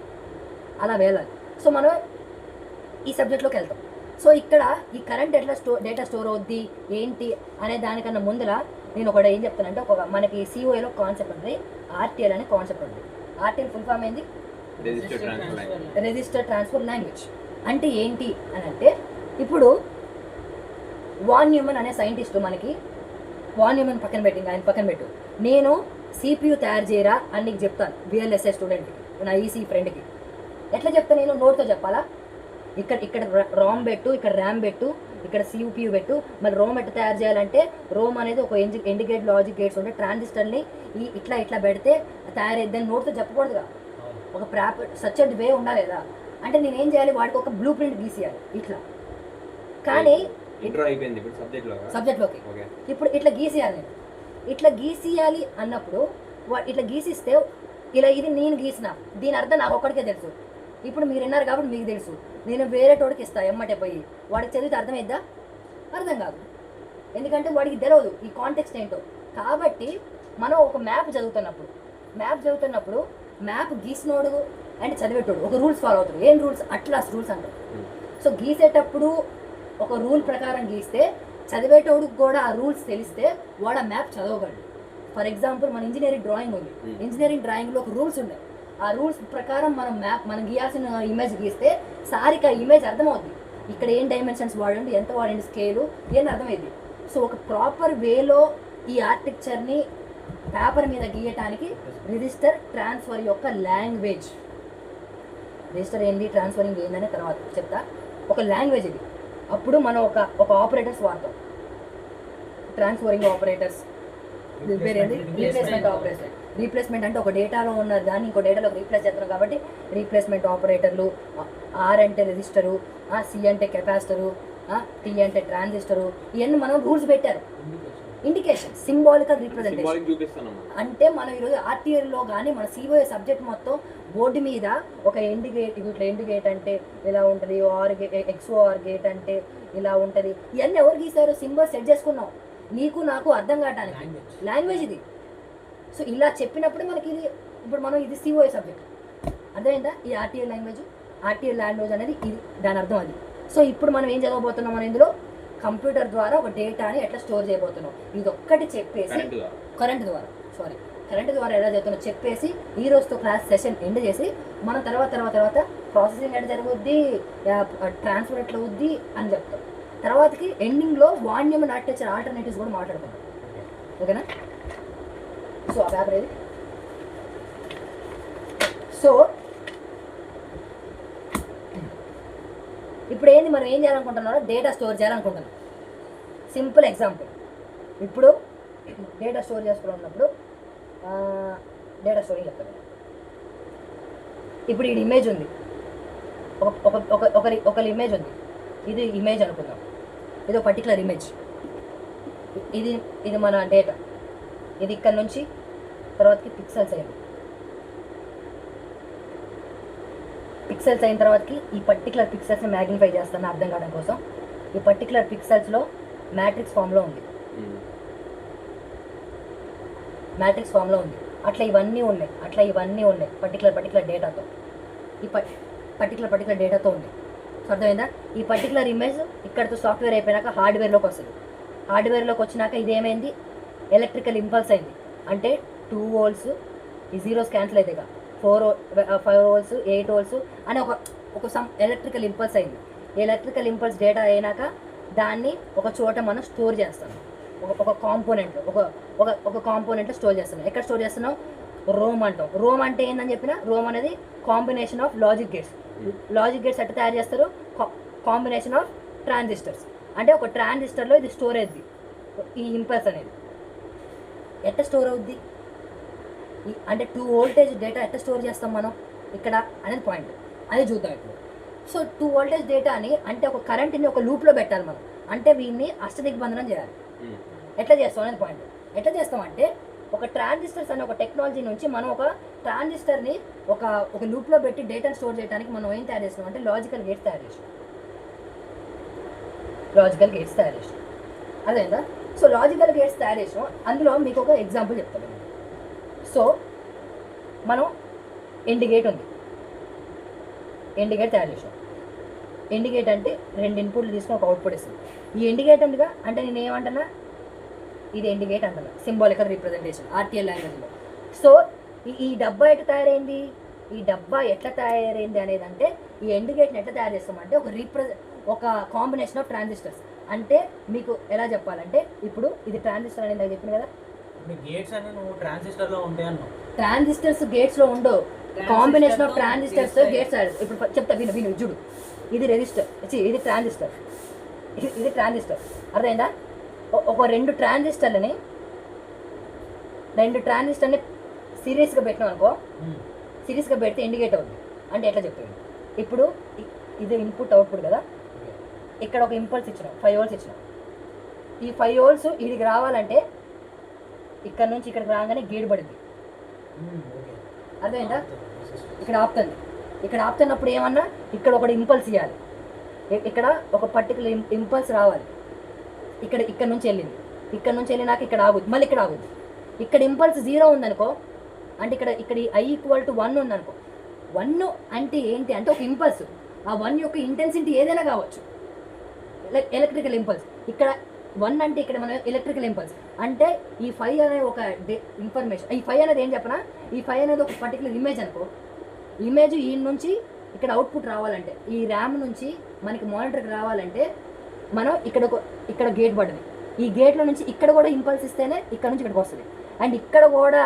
అలా వెళ్ళాలి. సో మనం ఈ సబ్జెక్ట్లోకి వెళ్తాం. సో ఇక్కడ ఈ కరెంట్ ఎట్లా డేటా స్టోర్ అవుద్ది ఏంటి అనే దానికన్నా ముందర నేను ఒకటి ఏం చెప్తానంటే మనకి సిఓఏలో కాన్సెప్ట్ ఉంది, ఆర్టీఎల్ అనే కాన్సెప్ట్ ఉంది. ఆర్టీఎల్ ఫుల్ ఫామ్ ఏంది? Register transfer language. అంటే ఏంటి అని అంటే ఇప్పుడు వాన్ న్యూమన్ అనే సైంటిస్ట్ వాన్ న్యూమన్ ఆయన పక్కన పెట్టు, నేను సిపియూ తయారు చేయరా అని నీకు చెప్తాను. విఎల్ఎస్ఐ స్టూడెంట్కి, నా ఈసీ ఫ్రెండ్కి ఎట్లా చెప్తాను? నేను నోట్తో చెప్పాలా? ఇక్కడ రామ్ పెట్టు, ఇక్కడ ర్యామ్ పెట్టు, ఇక్కడ CPU పెట్టు. మరి రోమ్ ఎట్లా తయారు చేయాలంటే రోమ్ అనేది ఒక ఇండికేట్ లాజిక్ గేట్స్ ఉంటే ట్రాన్సిస్టర్ని ఇట్లా పెడితే తయారైద్దని నోట్తో చెప్పకూడదుగా. ఒక ప్రాపర్ సచ్ వే ఉండాలి కదా. అంటే నేను ఏం చేయాలి, వాడికి ఒక బ్లూ ప్రింట్ గీసేయాలి ఇట్లా. కానీ ఇంట్రో అయిపోయింది ఇప్పుడు సబ్జెక్ట్లోకి ఇప్పుడు ఇట్లా గీసేయాలి. నేను ఇట్లా గీసేయాలి అన్నప్పుడు ఇట్లా గీసిస్తే ఇలా ఇది నేను గీసిన దీని అర్థం నాకు ఒక్కడికే తెలుసు. ఇప్పుడు మీరు విన్నారు కాబట్టి మీకు తెలుసు. నేను వేరే తోడికి ఇస్తాను ఎమ్మటే పోయి వాడికి చదివితే అర్థమైద్దా? అర్థం కాదు. ఎందుకంటే వాడికి తెలియదు ఈ కాంటెక్స్ట్ ఏంటో. కాబట్టి మనం ఒక మ్యాప్ చదువుతున్నప్పుడు మ్యాప్ గీసినోడు అండ్ చదివేటోడు ఒక రూల్స్ ఫాలో అవుతాడు. ఏం రూల్స్? అట్లాస్ రూల్స్ అంటారు. సో గీసేటప్పుడు ఒక రూల్ ప్రకారం గీస్తే చదివేటోడికి కూడా ఆ రూల్స్ తెలిస్తే వాడు ఆ మ్యాప్ చదవగలడు. ఫర్ ఎగ్జాంపుల్ మన ఇంజనీరింగ్ డ్రాయింగ్ ఉంది. ఇంజనీరింగ్ డ్రాయింగ్లో ఒక రూల్స్ ఉన్నాయి. ఆ రూల్స్ ప్రకారం మనం గీయాల్సిన ఇమేజ్ గీస్తే సారికి ఆ ఇమేజ్ అర్థమవుద్ది. ఇక్కడ ఏం డైమెన్షన్స్ వాడండి, ఎంత వాడండి, స్కేలు ఏం అర్థమైంది. సో ఒక ప్రాపర్ వేలో ఈ ఆర్కిటెక్చర్ని పేపర్ మీద గీయటానికి రిజిస్టర్ ట్రాన్స్ఫర్ యొక్క లాంగ్వేజ్. రిజిస్టర్ ఏంటి, ట్రాన్స్ఫరింగ్ ఏంటనే తర్వాత చెప్తా. ఒక లాంగ్వేజ్ ఇది. అప్పుడు మనం ఒక ఆపరేటర్స్ వాడతాం. Transferring operators. రీప్లేస్మెంట్ అంటే ఒక డేటాలో ఉన్న దాన్ని ఇంకో డేటాలో రీప్లేస్ చేస్తున్నాం కాబట్టి రీప్లేస్మెంట్ ఆపరేటర్లు. ఆర్ అంటే రెజిస్టరు, సి అంటే కెపాసిటరు, టీ అంటే ట్రాన్సిస్టరు. ఇవన్నీ మనం రూల్స్ పెట్టారు. Indication, symbolical representation. అంటే మనం ఈరోజు ఆర్టీఎల్లో కానీ మన సిఓఏ సబ్జెక్ట్ మొత్తం బోర్డు మీద ఒక ఇండికేట్ అంటే ఇలా ఉంటుంది, XOR గేట్ అంటే ఇలా ఉంటుంది. ఇవన్నీ ఎవరు గీశారు? సింబల్ సెట్ చేసుకున్నాం నీకు నాకు అర్థం కావడానికి. లాంగ్వేజ్ ఇది. సో ఇలా చెప్పినప్పుడు మనకి ఇది ఇప్పుడు మనం ఇది సిఓఏ సబ్జెక్ట్ అర్థమైందా? ఈ ఆర్టీఎల్ లాంగ్వేజ్ అనేది ఇది, దాని అర్థం అది. సో ఇప్పుడు మనం ఏం చదవబోతున్నాం, మనం ఇందులో కంప్యూటర్ ద్వారా ఒక డేటాని ఎట్లా స్టోర్ చేయబోతున్నాం ఇది ఒక్కటి చెప్పేసి కరెంట్ ద్వారా ఎలా చేస్తున్నాం చెప్పేసి ఈ రోజుతో క్లాస్ సెషన్ ఎండ్ చేసి మనం తర్వాత ప్రాసెసింగ్ ఎట్లా జరుగుద్ది, ట్రాన్స్ఫర్ ఎట్లా అవుద్ది అని చెప్తాం. తర్వాతకి ఎండింగ్లో వాణ్యం అండ్ ఆర్కిటెక్చర్ ఆల్టర్నేటివ్స్ కూడా మాట్లాడుకుందాం. ఓకేనా? సో ఆ పేపర్ ఏది? సో ఇప్పుడు ఏంది మనం ఏం చేయాలనుకుంటున్నారో డేటా స్టోర్ చేయాలనుకుంటున్నాం. Simple example. ఇప్పుడు డేటా స్టోర్ చేసుకున్నప్పుడు డేటా స్టోరింగ్ చెప్తాను. ఇప్పుడు ఈ ఇమేజ్ ఉంది, ఒక ఇమేజ్ ఉంది. ఇది ఇమేజ్ అనుకుందాం. ఇది ఒక పర్టికులర్ ఇమేజ్. ఇది మన డేటా. ఇది ఇక్కడ నుంచి తర్వాతకి పిక్సెల్స్ అయింది. పిక్సెల్స్ అయిన తర్వాతకి ఈ పర్టికులర్ పిక్సెల్స్ని మ్యాగ్నిఫై చేస్తాను అర్థం కావడం కోసం. ఈ పర్టికులర్ పిక్సెల్స్లో మ్యాట్రిక్స్ ఫామ్లో ఉంది. అట్లా ఇవన్నీ ఉన్నాయి పర్టికులర్ డేటాతో. ఈ పర్టికులర్ డేటాతో ఉంది. సో అర్థమైందా? ఈ పర్టికులర్ ఇమేజ్ ఇక్కడతో సాఫ్ట్వేర్ అయిపోయినాక హార్డ్వేర్లోకి వస్తుంది. హార్డ్వేర్లోకి వచ్చినాక ఇదేమైంది, ఎలక్ట్రికల్ ఇంపల్స్ అయింది. అంటే 2 volts, ఈ జీరోస్ క్యాన్సిల్ అయితే 5 volts 8 volts అని ఒక సమ్ ఎలక్ట్రికల్ ఇంపల్స్ అయింది. ఈ ఎలక్ట్రికల్ ఇంపల్స్ డేటా అయినాక దాన్ని ఒక చోట మనం స్టోర్ చేస్తాం. ఒక కాంపోనెంట్లో స్టోర్ చేస్తున్నాం. ఎక్కడ స్టోర్ చేస్తున్నాం? రోమ్ అంటాం. రోమ్ అంటే ఏందని చెప్పిన, రోమ్ అనేది combination of logic gates. Logic gates ఎట్లా తయారు చేస్తారు? Combination of transistors. అంటే ఒక ట్రాన్సిస్టర్లో ఇది స్టోర్ అవుద్ది. ఈ ఇంపల్స్ అనేది ఎట్లా స్టోర్ అవుద్ది అంటే 2 voltage డేటా ఎట్లా స్టోర్ చేస్తాం మనం ఇక్కడ అనేది పాయింట్. అది చూద్దాం ఇప్పుడు. సో 2 voltage డేటాని అంటే ఒక కరెంట్ని ఒక లూప్లో పెట్టాలి మనం. అంటే వీడిని అష్టదిగ్బంధనం చేయాలి. ఎట్లా చేస్తాం అనేది పాయింట్. ఎట్లా చేస్తామంటే ఒక ట్రాన్సిస్టర్స్ అనే ఒక టెక్నాలజీ నుంచి మనం ఒక ట్రాన్సిస్టర్ని ఒక లూప్లో పెట్టి డేటాను స్టోర్ చేయడానికి మనం ఏం తయారు చేస్తాం అంటే లాజికల్ గేట్స్ తయారు చేస్తాం. అదేందా? సో లాజికల్ గేట్స్ తయారు చేసాం. అందులో మీకు ఒక ఎగ్జాంపుల్ చెప్తాను. సో మనం ఎండ్ గేట్ ఉంది. ఎండ్ గేట్ తయారు చేసాం. ఎండ్ గేట్ అంటే 2 ఇన్పుట్లు తీసుకొని ఒక అవుట్పుట్ ఇస్తుంది. ఈ ఎండ్ గేట్ ఉందిగా అంటే నేను ఏమంటున్నా, ఇది ఎండ్ గేట్ అంటున్నా. సింబాలికల్ రిప్రజెంటేషన్ ఆర్టీఎల్ లాంగ్వేజ్లో. సో ఈ డబ్బా ఎట్లా తయారైంది, అనేది అంటే ఈ ఎండ్ గేట్ని ఎట్లా తయారు చేస్తామంటే ఒక కాంబినేషన్ ఆఫ్ ట్రాన్సిస్టర్స్. అంటే మీకు ఎలా చెప్పాలంటే ఇప్పుడు ఇది ట్రాన్సిస్టర్ అనేది నాకు చెప్పింది కదా, గేట్స్ అన్ని నువ్వు ట్రాన్సిస్టర్లో ఉంటాయి అన్నావు. ట్రాన్సిస్టర్స్ గేట్స్లో ఉండవు. Combination of transistors gates add. ఇప్పుడు చెప్తా విను విను చూడు. ఇది రెసిస్టర్, ఇది ట్రాన్సిస్టర్, ఇది ట్రాన్సిస్టర్. అర్థమైందా? ఒక రెండు ట్రాన్సిస్టర్ని సిరీస్గా పెట్టినాం అనుకో, సిరీస్గా పెడితే ఇండికేట్ అవుతుంది. అంటే ఎట్లా చెప్తాను, ఇప్పుడు ఇది ఇన్పుట్ అవుట్పుట్ కదా, ఇక్కడ ఒక ఇంపల్స్ ఇచ్చినాం, 5 volts ఇచ్చినాం. ఈ 5 volts ఇదికి రావాలంటే ఇక్కడ నుంచి ఇక్కడికి రాగానే గేట్ పడింది. అర్థమైందా? ఇక్కడ ఆపుతుంది. ఇక్కడ ఆపుతున్నప్పుడు ఏమన్నా ఇక్కడ ఒకటి ఇంపల్స్ ఇవ్వాలి, ఇక్కడ ఒక పర్టికులర్ ఇంపల్స్ రావాలి. ఇక్కడ నుంచి వెళ్ళింది, ఇక్కడ నుంచి వెళ్ళినాక ఇక్కడ ఆగుద్ది, మళ్ళీ ఇక్కడ ఆగుద్ది. ఇక్కడ ఇంపల్స్ 0 ఉందనుకో, అంటే ఇక్కడ I = 1 ఉందనుకో. 1 అంటే ఏంటి అంటే ఒక ఇంపల్స్. ఆ 1 యొక్క ఇంటెన్సిటీ ఏదైనా కావచ్చు, ఎలక్ట్రికల్ ఇంపల్స్. ఇక్కడ 1 అంటే ఇక్కడ మన ఎలక్ట్రికల్ ఇంపల్స్. అంటే ఈ 5 అనే ఒక ఇన్ఫర్మేషన్. ఈ 5 అనేది ఏం చెప్పనా, ఈ 5 అనేది ఒక పర్టికులర్ ఇమేజ్ అనుకో. ఇమేజ్ ఈ నుంచి ఇక్కడ అవుట్పుట్ రావాలంటే, ఈ ర్యామ్ నుంచి మనకి మానిటర్కి రావాలంటే మనం ఇక్కడ గేట్ పడింది. ఈ గేట్లో నుంచి ఇక్కడ కూడా ఇంపల్స్ ఇస్తేనే ఇక్కడ నుంచి ఇక్కడికి వస్తుంది. అండ్ ఇక్కడ కూడా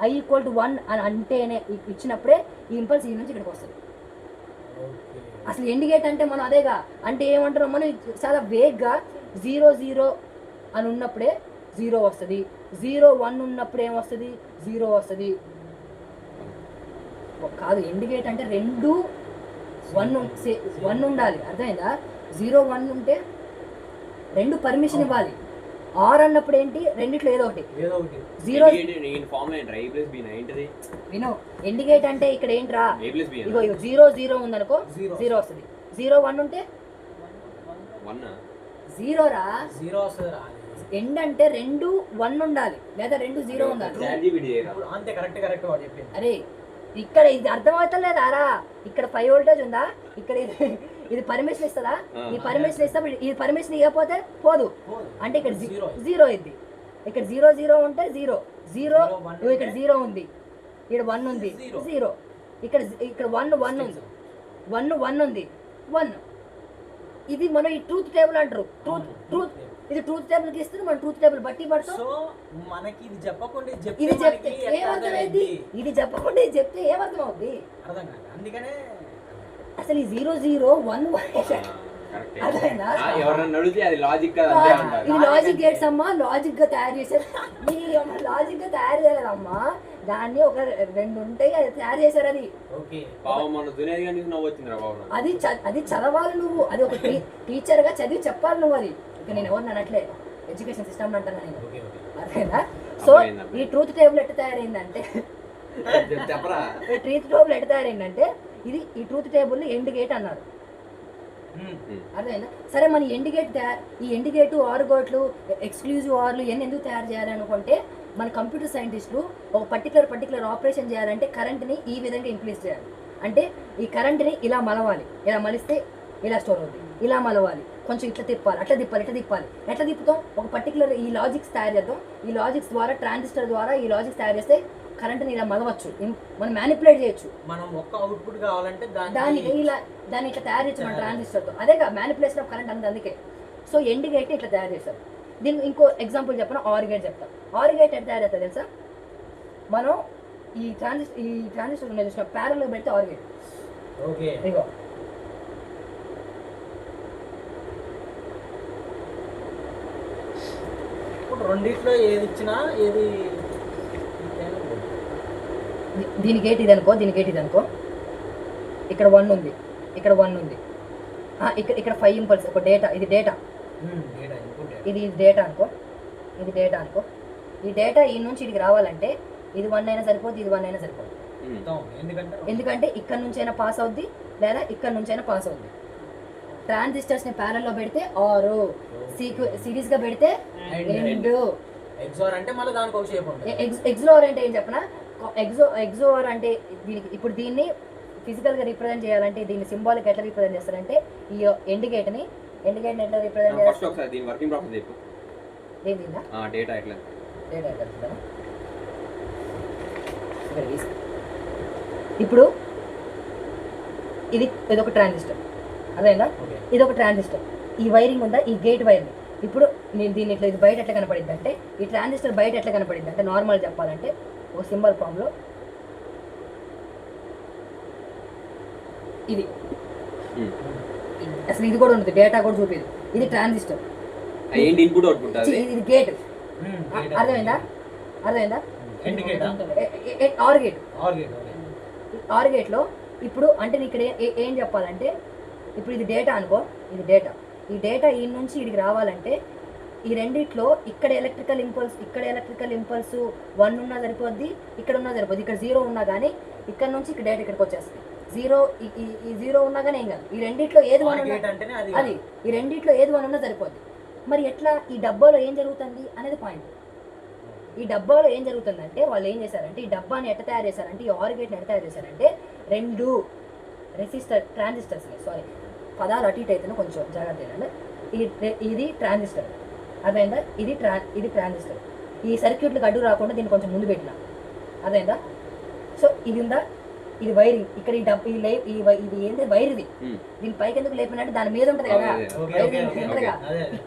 I = 1 అని అంటేనే ఇచ్చినప్పుడే ఈ ఇంపల్స్ ఈ నుంచి ఇక్కడికి వస్తుంది. అసలు ఇండికేట్ అంటే మనం అదేగా. అంటే ఏమంటారు మనం చాలా వేగ్గా 0 0 అని ఉన్నప్పుడే 0 వస్తుంది, 0 1 ఉన్నప్పుడు ఏమొస్తుంది, 0 వస్తుంది. కాదు, ఇండికేట్ అంటే 2 1 ఉండాలి. అర్థమైందా? 0 1 ఉంటే 2 పర్మిషన్ ఇవ్వాలి. ఆర్ అన్నప్పుడు ఏంటి, రెండిట్లో ఏదో ఒకటి. 0 విను, ఇండికేట్ అంటే ఇక్కడ ఏంట్రా, ఇగో 0 0 ఉందనుకో 0 వస్తుంది. 0 1 ఉంటే 0 రా. ఎండ్ అంటే 2 1 ఉండాలి, లేదా 2 0 ఉండాలి. అరే ఇక్కడ ఇది అర్థమవుతలేదా రా? ఇక్కడ 5 voltage ఉందా, ఇక్కడ ఇది పర్మిషన్ ఇస్తుందా? ఈ పర్మిషన్ ఇస్తా, ఈ పర్మిషన్ ఇవ్వకపోతే పోదు. అంటే ఇక్కడ 0 ఇది, ఇక్కడ 0 0 ఉంటే 0 0, ఇక్కడ 0 ఉంది, ఇక్కడ 1 ఉంది, 0, ఇక్కడ 1 1 ఉంది, 1 1 ఉంది, 1. ఇది మనం ఈ ట్రూత్ టేబుల్ అంటారు. ట్రూత్ ఇది ట్రూత్ టేబుల్ కి ఇస్తుంది. మనం ట్రూత్ టేబుల్ బట్టి పడతాం. మనకి ఇది చెప్పకుండా ఇది చెప్తే ఏమర్థమైంది, ఇది చెప్పకుండా ఇది చెప్తే ఏమర్థం అవుద్ది, అర్థం కాదు. అందుకనే అసలు ఈ 0 0 1 1 అదేనా? ఇది లాజిక్ గేట్స్ అమ్మా, లాజిక్ గా తయారు చేశారు. లాజిక్ గా తయారు చేయలేదమ్మా, దాన్ని ఒక 2 ఉంటాయి అది తయారు చేశారు. అది చదవాలి నువ్వు, అది ఒక టీచర్ గా చదివి చెప్పాలి నువ్వు. అది ఇక నేను ఎవరిని అనట్లే, ఎడ్యుకేషన్ సిస్టమ్ అంటాను నేను. అదేనా? సో ఈ ట్రూత్ టేబుల్ ఎట్లా తయారైందంటే, ఇది ఈ ట్రూత్ టేబుల్ ఎండ్ గేట్ అన్నారు. అర్థమైందా? సరే, మన ఈ ఎండ్ గేటు ఆర్ గేట్లు ఎక్స్క్లూజివ్ ఆర్లు ఇవన్నీ ఎందుకు తయారు చేయాలనుకుంటే, మన కంప్యూటర్ సైంటిస్టులు ఒక పర్టికులర్ ఆపరేషన్ చేయాలంటే కరెంట్ని ఈ విధంగా ఇంప్లీస్ చేయాలి. అంటే ఈ కరెంట్ని ఇలా మలవాలి, ఇలా మలిస్తే ఇలా స్టోర్ అవుతుంది, ఇలా మలవాలి, కొంచెం ఇట్లా తిప్పాలి, అట్లా తిప్పాలి. ఎట్లా తిప్పుతాం? ఒక పర్టికులర్ ఈ లాజిక్స్ తయారు చేద్దాం. ఈ లాజిక్స్ ద్వారా, ట్రాన్సిస్టర్ ద్వారా ఈ లాజిక్స్ తయారు చేస్తే కరెంట్ని ఇలా మలవచ్చు, మనం మ్యానిపులేట్ చేయొచ్చు. మనం ఒక్క అవుట్పుట్ కావాలంటే దాన్ని ఇట్లా తయారు చేయొచ్చు మన ట్రాన్సిస్టర్తో. అదేగా మ్యానిపులేషన్ ఆఫ్ కరెంట్ అంతే. అందుకే సో ఎండ్ గేట్ ఇట్లా తయారు చేస్తారు. దీనికి ఇంకో ఎగ్జాంపుల్ చెప్పిన ఆర్ గేట్ చెప్తాం. ఆర్ గేట్ ఎట్లా తయారు చేస్తారు తెలుసా? మనం ఈ ట్రాన్సిస్టర్ ఉన్న చూసిన ప్యారల్ పెడితే ఆర్ గేట్. ఇగో రెండిట్లో ఏది ఇచ్చినా ఏది, దీని గేట్ ఇది అనుకో, ఇక్కడ 1 ఉంది, ఇక్కడ 1 ఉంది, ఇక్కడ 5 ఇంపల్స్, ఒక డేటా, ఇది డేటా అనుకో, ఇది డేటా అనుకో. ఈ డేటా ఈ నుంచి ఇదికి రావాలంటే ఇది 1 అయినా సరిపోద్ది, ఇది 1 అయినా సరిపోద్ది. ఎందుకంటే ఇక్కడ నుంచి అయినా పాస్ అవుద్ది, లేదా ఇక్కడ నుంచి అయినా పాస్ అవుద్ది. ట్రాన్సిస్టర్స్ ని ప్యారల్ లో పెడితే ఆర్, సిరీస్ గా పెడితే ఎండ్. ఎక్సోర్ అంటే మళ్ళీ దానికి ఒక షేప్ ఉంటుంది. ఎక్సోర్ అంటే ఏం చెప్పనా, ఎక్సోర్ అంటే దీనికి ఇప్పుడు దీన్ని ఫిజికల్ గా రిప్రజెంట్ చేయాలంటే దీన్ని సింబాలిక్ ఎట్లా రిప్రజెంట్ చేస్తారంటే, ఈ ఎండ్ గేట్ ని ఎట్లా రిప్రజెంట్ చేస్తారు? దీని వర్కింగ్ ప్రాసెస్ చెప్పు. దేనిదా డేటా ఎట్లా ఇప్పుడు ఇది ఒక ట్రాన్సిస్టర్, అదేనా? ఇది ఒక ట్రాన్సిస్టర్. ఈ వైరింగ్ ఉందా, ఈ గేట్ వైరింగ్. ఇప్పుడు నేను దీన్ని ఇట్లా, ఇది బయట ఎట్లా కనపడింది అంటే, ఈ ట్రాన్సిస్టర్ బయట ఎట్లా కనపడింది అంటే, నార్మల్ చెప్పాలంటే ఒక సింబల్ ఫామ్లో ఇది అసలు ఇది కూడా ఉండదు, డేటా కూడా చూపేది. ఇది ట్రాన్సిస్టర్, ఏంటి ఇన్పుట్ అవుట్పుట్ అది ఇది గేట్. అర్థమైందా? Or gate. ఆర్ గేట్లో ఇప్పుడు అంటే ఇక్కడ ఏం చెప్పాలంటే, ఇప్పుడు ఇది డేటా అనుకో, ఇది డేటా. ఈ డేటా ఈ నుంచి ఇడికి రావాలంటే ఈ రెండిట్లో ఇక్కడ ఎలక్ట్రికల్ ఇంపల్స్ 1 ఉన్నా సరిపోద్ది, ఇక్కడ ఉన్నా సరిపోద్ది. ఇక్కడ 0 ఉన్నా కానీ ఇక్కడ నుంచి ఇక్కడ డేటా ఇక్కడికి వచ్చేస్తుంది. 0 ఈ 0 ఉన్నా కానీ ఏం కాదు. ఈ రెండిట్లో ఏది 1 ఉన్నా అది, ఈ రెండిట్లో ఏది 1 ఉన్నా సరిపోద్ది. మరి ఎట్లా ఈ డబ్బాలో ఏం జరుగుతుంది అనేది పాయింట్. ఈ డబ్బాలో ఏం జరుగుతుందంటే వాళ్ళు ఏం చేశారంటే, ఈ డబ్బాని ఎట్ట తయారు చేశారంటే, ఈ ఆర్ గేట్ని ఎట్ట తయారు చేశారంటే, 2 ట్రాన్సిస్టర్స్, సారీ పదాలు అటు ఇటు అయితే కొంచెం జాగ్రత్త ఏంటంటే, ఇది ట్రాన్సిస్టర్, అర్థమైందా? ఇది ట్రాన్సిస్టర్. ఈ సర్క్యూట్లకు అడ్డు రాకుండా దీన్ని కొంచెం ముందు పెట్టిన, అర్థమైందా? సో ఇది ఉందా, ఇది వైరింగ్. ఇక్కడ ఈ డబ్బు ఇది ఏంటి వైర్, ఇది దీని పైకి ఎందుకు లేపినట్టు దాని మీద ఉంటుంది కదా,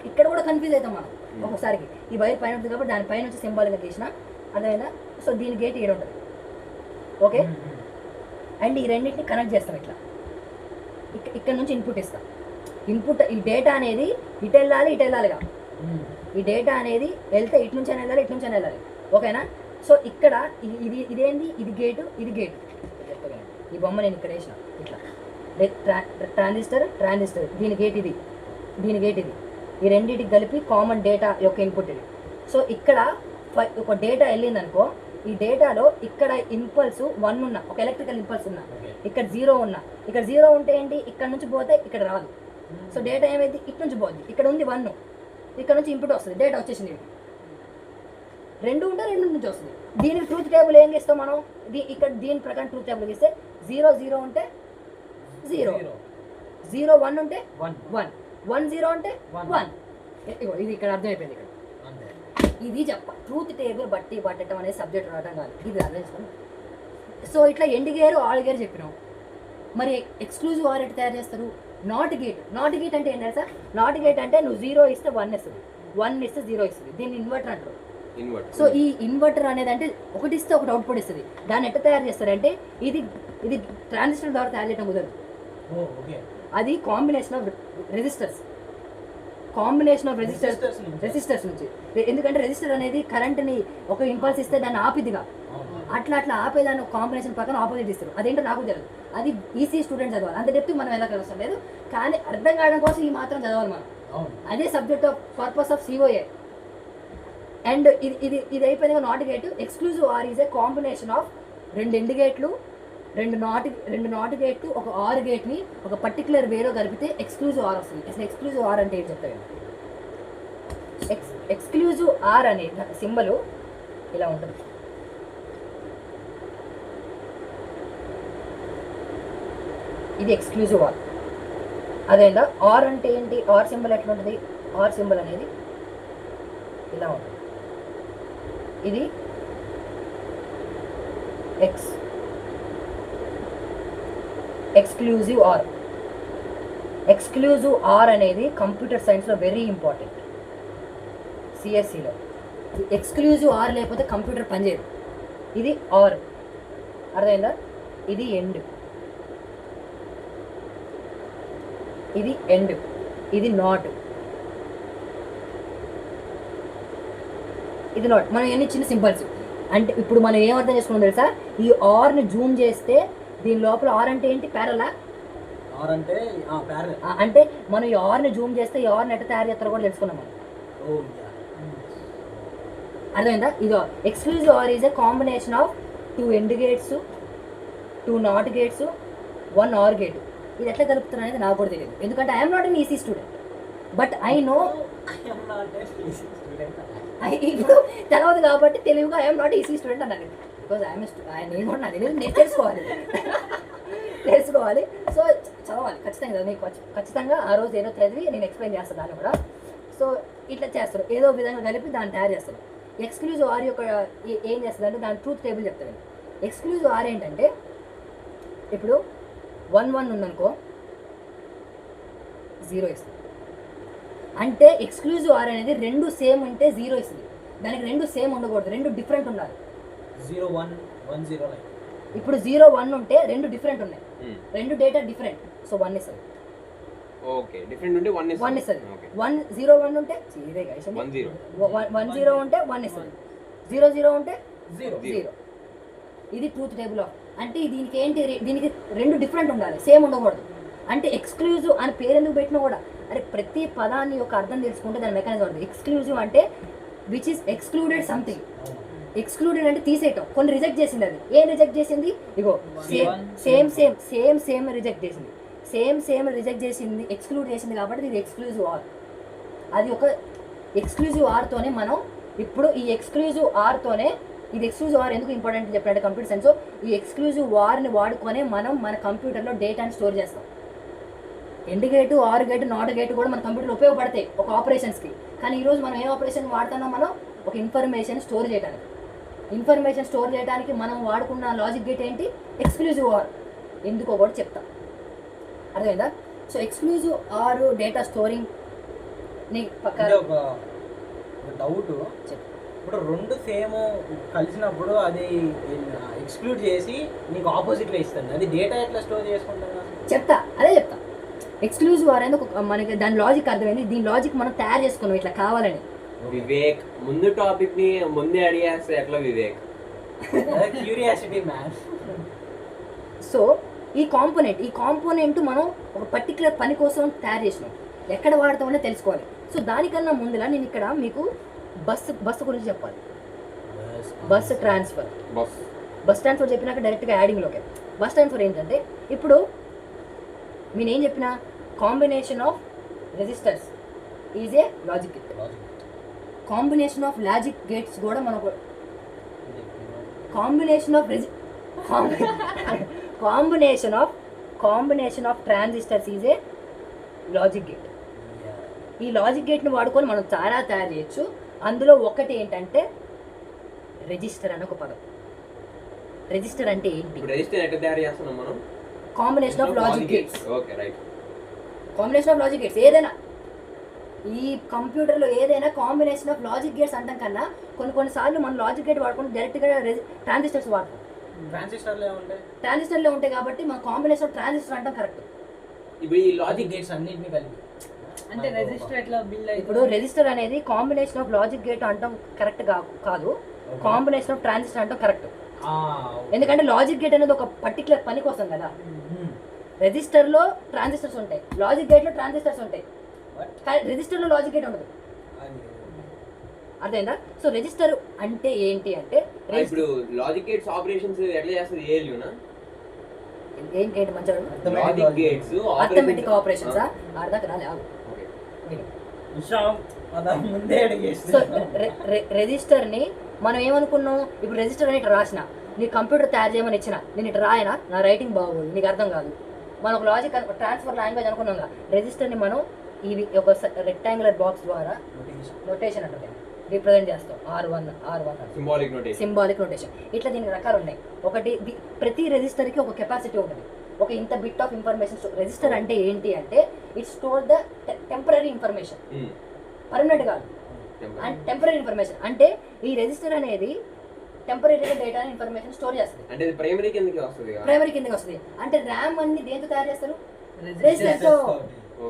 ఇక్కడ కూడా కన్ఫ్యూజ్ అవుతాం మనం ఒకసారికి. ఈ వైర్ పైన ఉంటుంది కాబట్టి దాని పైన వచ్చి సింబాల్గా తీసిన, అర్థమైందా? సో దీని గేట్ ఇక్కడ ఉంటుంది, ఓకే. అండ్ ఈ రెండింటిని కనెక్ట్ చేస్తాం ఇట్లా, ఇక్కడ నుంచి ఇన్పుట్ ఇస్తాం. ఇన్పుట్ ఈ డేటా అనేది ఇటు వెళ్ళాలిగా. ఈ డేటా అనేది వెళ్తే ఇటు నుంచి అని వెళ్ళాలి, ఓకేనా? సో ఇక్కడ ఇదేంది, ఇది గేటు. ఈ బొమ్మ నేను ఇక్కడ వేసిన ఇట్లా, ట్రాన్సిస్టర్ దీని గేట్ ఇది. ఈ రెండింటికి కలిపి కామన్ డేటా యొక్క ఇన్పుట్ ఇది. సో ఇక్కడ ఒక డేటా వెళ్ళింది అనుకో, ఈ డేటాలో ఇక్కడ ఇంపల్స్ 1 ఉన్నా, ఒక ఎలక్ట్రికల్ ఇంపల్స్ ఉన్నా, ఇక్కడ 0 ఉన్నా, ఇక్కడ 0 ఉంటే ఏంటి, ఇక్కడ నుంచి పోతే ఇక్కడ రాదు. సో డేటా ఏమైంది, ఇటు నుంచి పోద్ది. ఇక్కడ ఉంది 1, ఇక్కడ నుంచి ఇన్పుట్ వస్తుంది, డేటా వచ్చేసింది. 2 ఉంటే 2 నుంచి వస్తుంది. దీనికి ట్రూత్ టేబుల్ ఏం చేస్తాం మనం, ఇక్కడ దీని ప్రకారం ట్రూత్ టేబుల్ ఇస్తే 0 ఉంటే 0, 0 1 ఉంటే 1, 1 0 అంటే 1. ఇది ఇక్కడ అర్థమైపోయింది. ఇక్కడ ఇది ట్రూత్ టేబుల్ బట్టి పట్టడం అనేది సబ్జెక్ట్ రావడం కాదు, ఇది అర్థం చేసుకోండి. సో ఇట్లా ఎండ్ గేర్ ఆల్ గేర్ చెప్పినాం. మరి ఎక్స్క్లూజివ్ ఆర్ ఎట్ తయారు చేస్తారు, నాట్ గేట్ అంటే ఏంటి తెలుసా? నాట్ గేట్ అంటే నువ్వు 0 ఇస్తే 1 ఇస్తుంది, 1 ఇస్తే 0 ఇస్తుంది. దీన్ని ఇన్వర్టర్ అంటారు. సో ఈ ఇన్వర్టర్ అనేది అంటే ఒకటి ఇస్తే ఒకటి అవుట్పుట్ ఇస్తుంది. దాన్ని ఎట్లా తయారు చేస్తారంటే, ఇది ట్రాన్సిస్టర్ ద్వారా తయారు చేయడం కుదరదు. అది కాంబినేషన్ ఆఫ్ రెసిస్టర్స్ నుంచి. ఎందుకంటే రెసిస్టర్ అనేది కరెంట్ని ఒక ఇంపల్స్ ఇస్తే దాన్ని ఆపిదిగా, అట్లా ఆపేదాన్ని కాంబినేషన్ ప్రకారం ఆపోజిట్ ఇస్తారు. అదేంటో నాకు తెలియదు, అది ఈసీ స్టూడెంట్ చదవాలి. అంత డెప్త్ మనం ఎలా అవసరం లేదు, కానీ అర్థం కావడం కోసం ఈ మాత్రం చదవాలి మనం. అదే subject of purpose of COA. And ఇది అయిపోయింది not gate. Exclusive or is a combination of 2 end గేట్లు, 2 నాట్ గేట్లు, ఒక ఆర్ గేట్ని ఒక పర్టికులర్ వేలో కలిపితే ఎక్స్క్లూజివ్ ఆర్ వస్తుంది. అసలు ఎక్స్క్లూజివ్ ఆర్ అంటే ఏంటి చెప్తాను. ఎక్స్క్లూజివ్ ఆర్ అనే సింబల్ ఇలా ఉంటుంది. ఇది ఎక్స్క్లూజివ్ ఆర్. అదేందా ఆర్ అంటే ఏంటి, ఆర్ సింబల్ ఎట్లా ఉంటుంది, ఆర్ సింబల్ అనేది ఇలా ఉంటుంది. ఇది ఎక్స్క్లూజివ్ ఆర్ అనేది కంప్యూటర్ సైన్స్లో వెరీ ఇంపార్టెంట్. సిఎస్సిలో ఎక్స్క్లూజివ్ ఆర్ లేకపోతే కంప్యూటర్ పనిచేయదు. ఇది ఆర్, అర్థమైందా? ఇది ఎండ్, ఇది నాట్, ఇది నాట్. మనం ఎన్ని చిన్న సింబల్స్ అంటే ఇప్పుడు మనం ఏం అర్థం చేసుకున్నాం తెలుసా? ఈ ఆర్ని జూమ్ చేస్తే దీని లోపల ఆర్ అంటే ఏంటి, ప్యారలా. అంటే మనం ఈ ఆర్ని జూమ్ చేస్తే ఈ ఆర్ని ఎట్లా తయారు చేస్తారో కూడా తెలుసుకున్నాం మనం. అర్థమైందా? ఇది exclusive or is a combination of 2 and gates, 2 not gates, 1 or gate. ఇది ఎట్లా కలుపుతున్నారు అనేది నాకు కూడా తెలియదు, ఎందుకంటే I'm not an EC student, but I know. ఇప్పుడు తెలియదు కాబట్టి తెలివిగా ఐఎమ్ నాట్ ఈసీ స్టూడెంట్ అన్నాను. బికాజ్ నేను కూడా నాకు తెలియదు, నేను తెలుసుకోవాలి. సో చదవాలి ఖచ్చితంగా, మీకు ఖచ్చితంగా ఆ రోజు ఏదో చదివి నేను ఎక్స్ప్లెయిన్ చేస్తాను దాన్ని కూడా. సో ఇట్లా చేస్తారు, ఏదో విధంగా కలిపి దాన్ని తయారు చేస్తారు. ఎక్స్క్లూజివ్ ఆర్ యొక్క ఏం చేస్తుంది అంటే దాని ట్రూత్ టేబుల్ చెప్తాను. ఎక్స్క్లూజివ్ ఆర్ ఏంటంటే, ఇప్పుడు 1 ఉందనుకో 0 ఇస్తుంది. అంటే ఎక్స్క్లూజివ్ ఆర్ అనేది 2 సేమ్ ఉంటే 0 ఇస్తుంది. దానికి 2 సేమ్ ఉండకూడదు, 2 డిఫరెంట్ ఉండాలి. 0 1 1 0 ఇప్పుడు 0 1 ఉంటే రెండు డిఫరెంట్ ఉన్నాయి, రెండు డేటా డిఫరెంట్, సో 1 ఇస్తుంది. ఓకే, డిఫరెంట్ ఉంటే 1 ఇస్తుంది. 1 0 1 ఉంటే ఇదే గైస్ 1 0 ఉంటే 1 ఇస్తుంది, 0 0 ఉంటే 0. ఇది ట్రూత్ టేబుల్ ఆఫ్. అంటే దీనికి ఏంటి, దీనికి రెండు డిఫరెంట్ ఉండాలి, సేమ్ ఉండకూడదు. అంటే ఎక్స్క్లూజివ్ అని పేరు ఎందుకు పెట్టినా కూడా, అరే ప్రతి పదాన్ని యొక్క అర్థం తెలుసుకుంటే దాని మెకానిజం ఉంటుంది. ఎక్స్క్లూజివ్ అంటే which is excluded something. Excluded అంటే తీసేయటం, కొన్ని రిజెక్ట్ చేసింది. అది ఏం రిజెక్ట్ చేసింది, ఇగో సేమ్ రిజెక్ట్ చేసింది, సేమ్ రిజెక్ట్ చేసింది, ఎక్స్క్లూడ్ చేసింది. కాబట్టి ఇది ఎక్స్క్లూజివ్ ఆర్. అది ఒక ఎక్స్క్లూజివ్ ఆర్తోనే మనం ఇప్పుడు ఈ ఎక్స్క్లూజివ్ ఆర్తోనే, ఇది ఎక్స్క్లూజివ్ ఆర్ ఎందుకు ఇంపార్టెంట్ చెప్పారంటే కంప్యూటర్ సైన్స్, ఈ ఎక్స్క్లూజివ్ ఆర్ని వాడుకొని మనం మన కంప్యూటర్లో డేటాని స్టోర్ చేస్తాం. And gate, or gate, not gate కూడా మన కంప్యూటర్లో ఉపయోగపడతాయి ఒక ఆపరేషన్స్కి. కానీ ఈరోజు మనం ఏ ఆపరేషన్ వాడుతున్నాం, మనం ఒక ఇన్ఫర్మేషన్ స్టోర్ చేయడానికి. ఇన్ఫర్మేషన్ స్టోర్ చేయడానికి మనం వాడుకున్న లాజిక్ గేట్ ఏంటి, ఎక్స్క్లూజివ్ ఆర్. ఎందుకో కూడా చెప్తా, అర్థమైందా? So exclusive are data storing నీ పక్కన ఒక డౌట్. ఇప్పుడు రెండు సేమ్ కలిసినప్పుడు అది ఎక్స్క్లూడ్ చేసి నీకు ఆపోజిట్లో ఇస్తుంది, అది డేటా ఎట్లా స్టోర్ చేసుకుంటాను చెప్తా, అదే చెప్తా. ఎక్స్క్లూజివ్ ఆర్ అనేది మనకి దాని లాజిక్ అర్థమైంది. దీని లాజిక్ మనం తయారు చేసుకున్నాం ఇట్లా కావాలని. వివేక్ ముందు టాపిక్ ని ముందే అడిగేస్తే ఎట్లా వివేక్? Curiosity man. సో ఈ కాంపోనెంట్ మనం ఒక పర్టికులర్ పని కోసం తయారు చేసినాం, ఎక్కడ వాడతామో తెలుసుకోవాలి. సో దానికన్నా ముందులా నేను ఇక్కడ మీకు బస్సు గురించి చెప్పాలి. బస్ ట్రాన్స్ఫర్ చెప్పినాక డైరెక్ట్గా యాడింగ్లోకి. బస్ ట్రాన్స్ఫర్ ఏంటంటే, ఇప్పుడు నేనేం చెప్పిన, combination of registers is A logic gate. Combination of logic gates కూడా మనకు combination of transistors is a logic gate. ఈ లాజిక్ గేట్ని వాడుకొని మనం చాలా తయారు చేయొచ్చు. అందులో ఒకటి ఏంటంటే రెజిస్టర్ అని ఒక పదం. రెజిస్టర్ అంటే ఏంటి? రెజిస్టర్ ఎట్లా తయారు చేస్తున్నాం మనం? Combination of logic gates. Okay, right. Combination of logic gates ఏదైనా, ఈ కంప్యూటర్లో ఏదైనా కాంబినేషన్ ఆఫ్ లాజిక్ గేట్స్ అంటాం కన్నా కొన్నిసార్లు మనం లాజిక్ గేట్ వాడుకుంటే డైరెక్ట్గా ట్రాన్సిస్టర్స్ వాడతాం. ట్రాన్సిస్టర్లే ఉంటాయి కాబట్టి మనం కాంబినేషన్ ఆఫ్ ట్రాన్సిస్టర్ అంటాం కరెక్ట్. ఇప్పుడు ఈ లాజిక్ గేట్స్ అన్నింటినీ కలిపి అంటే రెజిస్టర్ ఎట్లా బిల్డ్ అయ్యి, ఇప్పుడు రెజిస్టర్ అనేది కాంబినేషన్ ఆఫ్ లాజిక్ గేట్ అంటాం కరెక్ట్ కాదు, కాంబినేషన్ ఆఫ్ ట్రాన్సిస్టర్ అంటాం కరెక్ట్. ఎందుకంటే లాజిక్ గేట్ అనేది ఒక పర్టికులర్ పని కోసం కదా. రెజిస్టర్లో ట్రాన్సిస్టర్స్ ఉంటాయి, లాజిక్ గేట్లో ట్రాన్సిస్టర్స్ ఉంటాయి, కానీ రెజిస్టర్లో లాజిక్ గేట్ ఉండదు. అర్థమైందా? సో రెజిస్టర్ అంటే ఏంటి అంటే, ఇప్పుడు లాజిక్ గేట్స్ ఆపరేషన్స్ ఎట్లా చేస్తుంది? ఏలియోనా ఏంటి మంచిగా లాజిక్ గేట్స్ అర్థమెటిక్ ఆపరేషన్స్ అర్థం రాలే. సో రెజిస్టర్ని మనం ఏమనుకున్నాం, ఇప్పుడు రెజిస్టర్ అని ఇట్లా రాసిన, నీ కంప్యూటర్ తయారు చేయమని ఇచ్చిన, నేను ఇట్లా రాయనా, నా రైటింగ్ బాగోదు, నీకు అర్థం కాదు. మనం ఒక లాజిక్ ట్రాన్స్ఫర్ లాంగ్వేజ్ అనుకున్నాం. రెజిస్టర్ని మనం ఇవి ఒక రెక్టాంగులర్ బాక్స్ ద్వారా నొటేషన్ అంటే రిప్రజెంట్ చేస్తాం. R1 symbolic notation. ఇట్లా దీనికి రకాలు ఉన్నాయి. ఒకటి, ప్రతి రెజిస్టర్కి ఒక కెపాసిటీ ఉంటుంది, ఒక ఇంత బిట్ ఆఫ్ ఇన్ఫర్మేషన్. రెజిస్టర్ అంటే ఏంటి అంటే, it store the temporary information, permanent కాదు. అండ్ టెంపరరీ ఇన్ఫర్మేషన్ అంటే ఈ రెజిస్టర్ అనేది టెంపరరీగా డేటా ఇన్ఫర్మేషన్ స్టోర్ చేస్తుంది. అంటే ప్రైమరీ కిందకి వస్తుంది. అంటే ర్యామ్ అన్ని దేంతో తయారు చేస్తారు? రెజిస్టర్తో.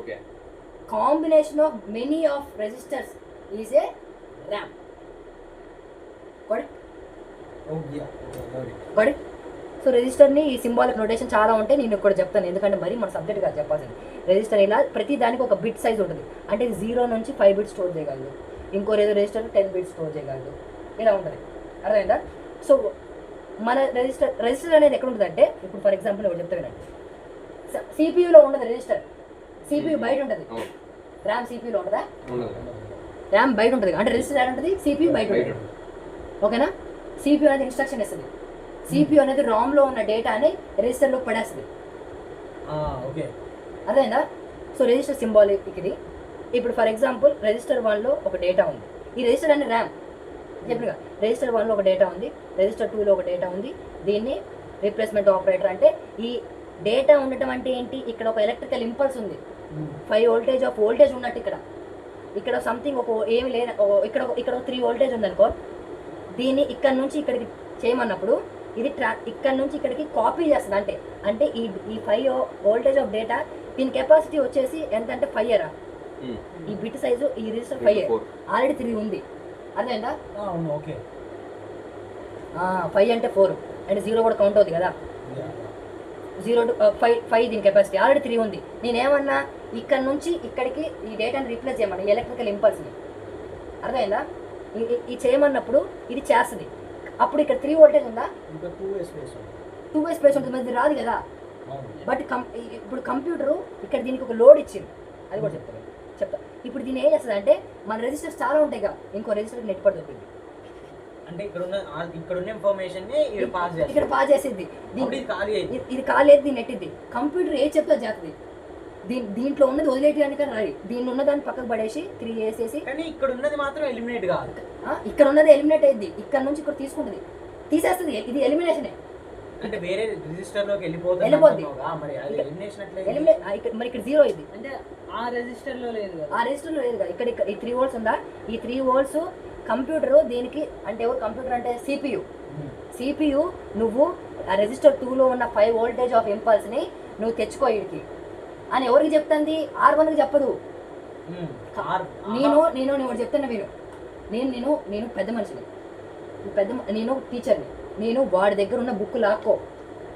Okay. Combination of many of registers is a RAM. So రెజిస్టర్ని ఈ సింబాలిక్ నోటేషన్ చాలా ఉంటాయి, నేను ఇక్కడ చెప్తాను ఎందుకంటే మరి మన సబ్జెక్ట్ కాదు చెప్పాల్సింది. రెజిస్టర్ ఇలా ప్రతి దానికి ఒక బిట్ సైజ్ ఉంటుంది. అంటే 0 నుంచి 5 బిట్స్ స్టోర్ చేయగలదు, ఇంకో రెజిస్టర్ 10 బిట్స్ స్టోర్ చేయగలదు, ఇలా ఉంటుంది. అర్థమైందా? సో మన రెజిస్టర్ అనేది ఎక్కడ ఉంటుంది అంటే, ఇప్పుడు ఫర్ ఎగ్జాంపుల్ ఒకటి చెప్తా వినండి. సిపియూలో ఉండదు రెజిస్టర్, సిపియూ బయట ఉంటుంది. ర్యామ్ సిపియూలో ఉంటుందా? ర్యామ్ బయట ఉంటుంది. అంటే రెజిస్టర్ ఎలా ఉంటుంది? సిపియూ బయట ఉంటుంది. ఓకేనా? సిపియూ అనేది ఇన్స్ట్రక్షన్ ఇస్తుంది. సిపియూ అనేది రామ్లో ఉన్న డేటాని రెజిస్టర్లో పడేస్తుంది. అర్థమైందా? సో రెజిస్టర్ సింబాలిక్ ఇది. ఇప్పుడు ఫర్ ఎగ్జాంపుల్ రెజిస్టర్ 1లో ఒక డేటా ఉంది. ఈ రెజిస్టర్ అనేది ర్యామ్ చెప్పినగా. రెజిస్టర్ 1లో ఒక డేటా ఉంది, రెజిస్టర్ 2లో ఒక డేటా ఉంది. దీన్ని రీప్లేస్మెంట్ ఆపరేటర్ అంటే, ఈ డేటా ఉండటం అంటే ఏంటి, ఇక్కడ ఒక ఎలక్ట్రికల్ ఇంపల్స్ ఉంది, 5 వోల్టేజ్ ఆఫ్ వోల్టేజ్ ఉన్నట్టు ఇక్కడ సంథింగ్ ఒక ఏమి లేదు, ఇక్కడ 3 వోల్టేజ్ ఉందనుకో, దీన్ని ఇక్కడ నుంచి ఇక్కడికి చేయమన్నప్పుడు ఇది ఇక్కడ నుంచి ఇక్కడికి కాపీ చేస్తుంది. అంటే ఈ 5 వోల్టేజ్ ఆఫ్ డేటా దీని కెపాసిటీ వచ్చేసి ఎంత అంటే 5 ఎరా. ఈ బిట్ సైజు ఈ రిజిస్టర్ 5 ఆల్రెడీ 3 ఉంది, అర్థమైందా? అవును, ఓకే. 5 అంటే 4 అంటే 0 కూడా కౌంట్ అవుతుంది కదా. 0 to 5 దీని కెపాసిటీ ఆల్రెడీ 3 ఉంది. నేనేమన్నా ఇక్కడ నుంచి ఇక్కడికి ఈ డేటాని రీప్లేస్ చేయమన్నా ఎలక్ట్రికల్ ఇంపల్స్ని, అర్థమైందా? ఈ చేయమన్నప్పుడు ఇది చేస్తుంది. అప్పుడు ఇక్కడ 3 వోల్టేజ్ ఉందా, 2 వే స్పేస్ ఉంటుంది, మరి రాదు కదా. బట్ ఇప్పుడు కంప్యూటరు ఇక్కడ దీనికి ఒక లోడ్ ఇచ్చింది, అది కూడా చెప్తా. ఇప్పుడు దీన్ని ఏం చేస్తుంది అంటే మన రెజిస్టర్స్ చాలా ఉంటాయి కదా, ఇంకో రెజిస్టర్ నెట్ పడుతుంది అంటే ఇక్కడ ఉన్న ఇన్ఫర్మేషన్ ని ఇక్కడ పాస్ చేసేది. ఇది ఖాళీ దీన్ని నెట్టింది. కంప్యూటర్ ఏ చెప్తా చేస్తుంది. దీంట్లో ఉన్నది వదిలేయడానికి రాదు, దీనిలో ఉన్న దాన్ని పక్కకు పడేసి 3 వేసేసి, కానీ ఇక్కడ ఉన్నది మాత్రం ఎలిమినేట్ కాదు. ఇక్కడ ఉన్నది ఎలిమినేట్ అయ్యింది, ఇక్కడ నుంచి ఇక్కడ తీసుకుంటుంది, తీసేస్తుంది. ఇది ఎలిమినేషనే. అంటే వేరే రిజిస్టర్ లోకి వెళ్ళిపోతుంది. మరి అది ఎలిమినేషన్ అట్లా మరి ఇక్కడ 0 అయింది అంటే ఆ రిజిస్టర్ లో లేదు కదా. ఆ రిజిస్టర్ లో లేదు కదా. ఇక్కడ ఈ 3 వోల్ట్స్ ఉందా, ఈ 3 వోల్ట్స్ కంప్యూటర్ దీనికి అంటే ఎవరు కంప్యూటర్ అంటే సిపియు నువ్వు ఆ రెజిస్టర్ 2లో ఉన్న 5 వోల్టేజ్ ఆఫ్ ఇంపల్స్ ని నువ్వు తెచ్చుకో ఇడికి అని ఎవరికి చెప్తుంది, R1కి చెప్పదు. నేను చెప్తున్నా మీరు, నేను పెద్ద మనిషిని, నేను టీచర్ని, నేను వాడి దగ్గర ఉన్న బుక్ లాక్కో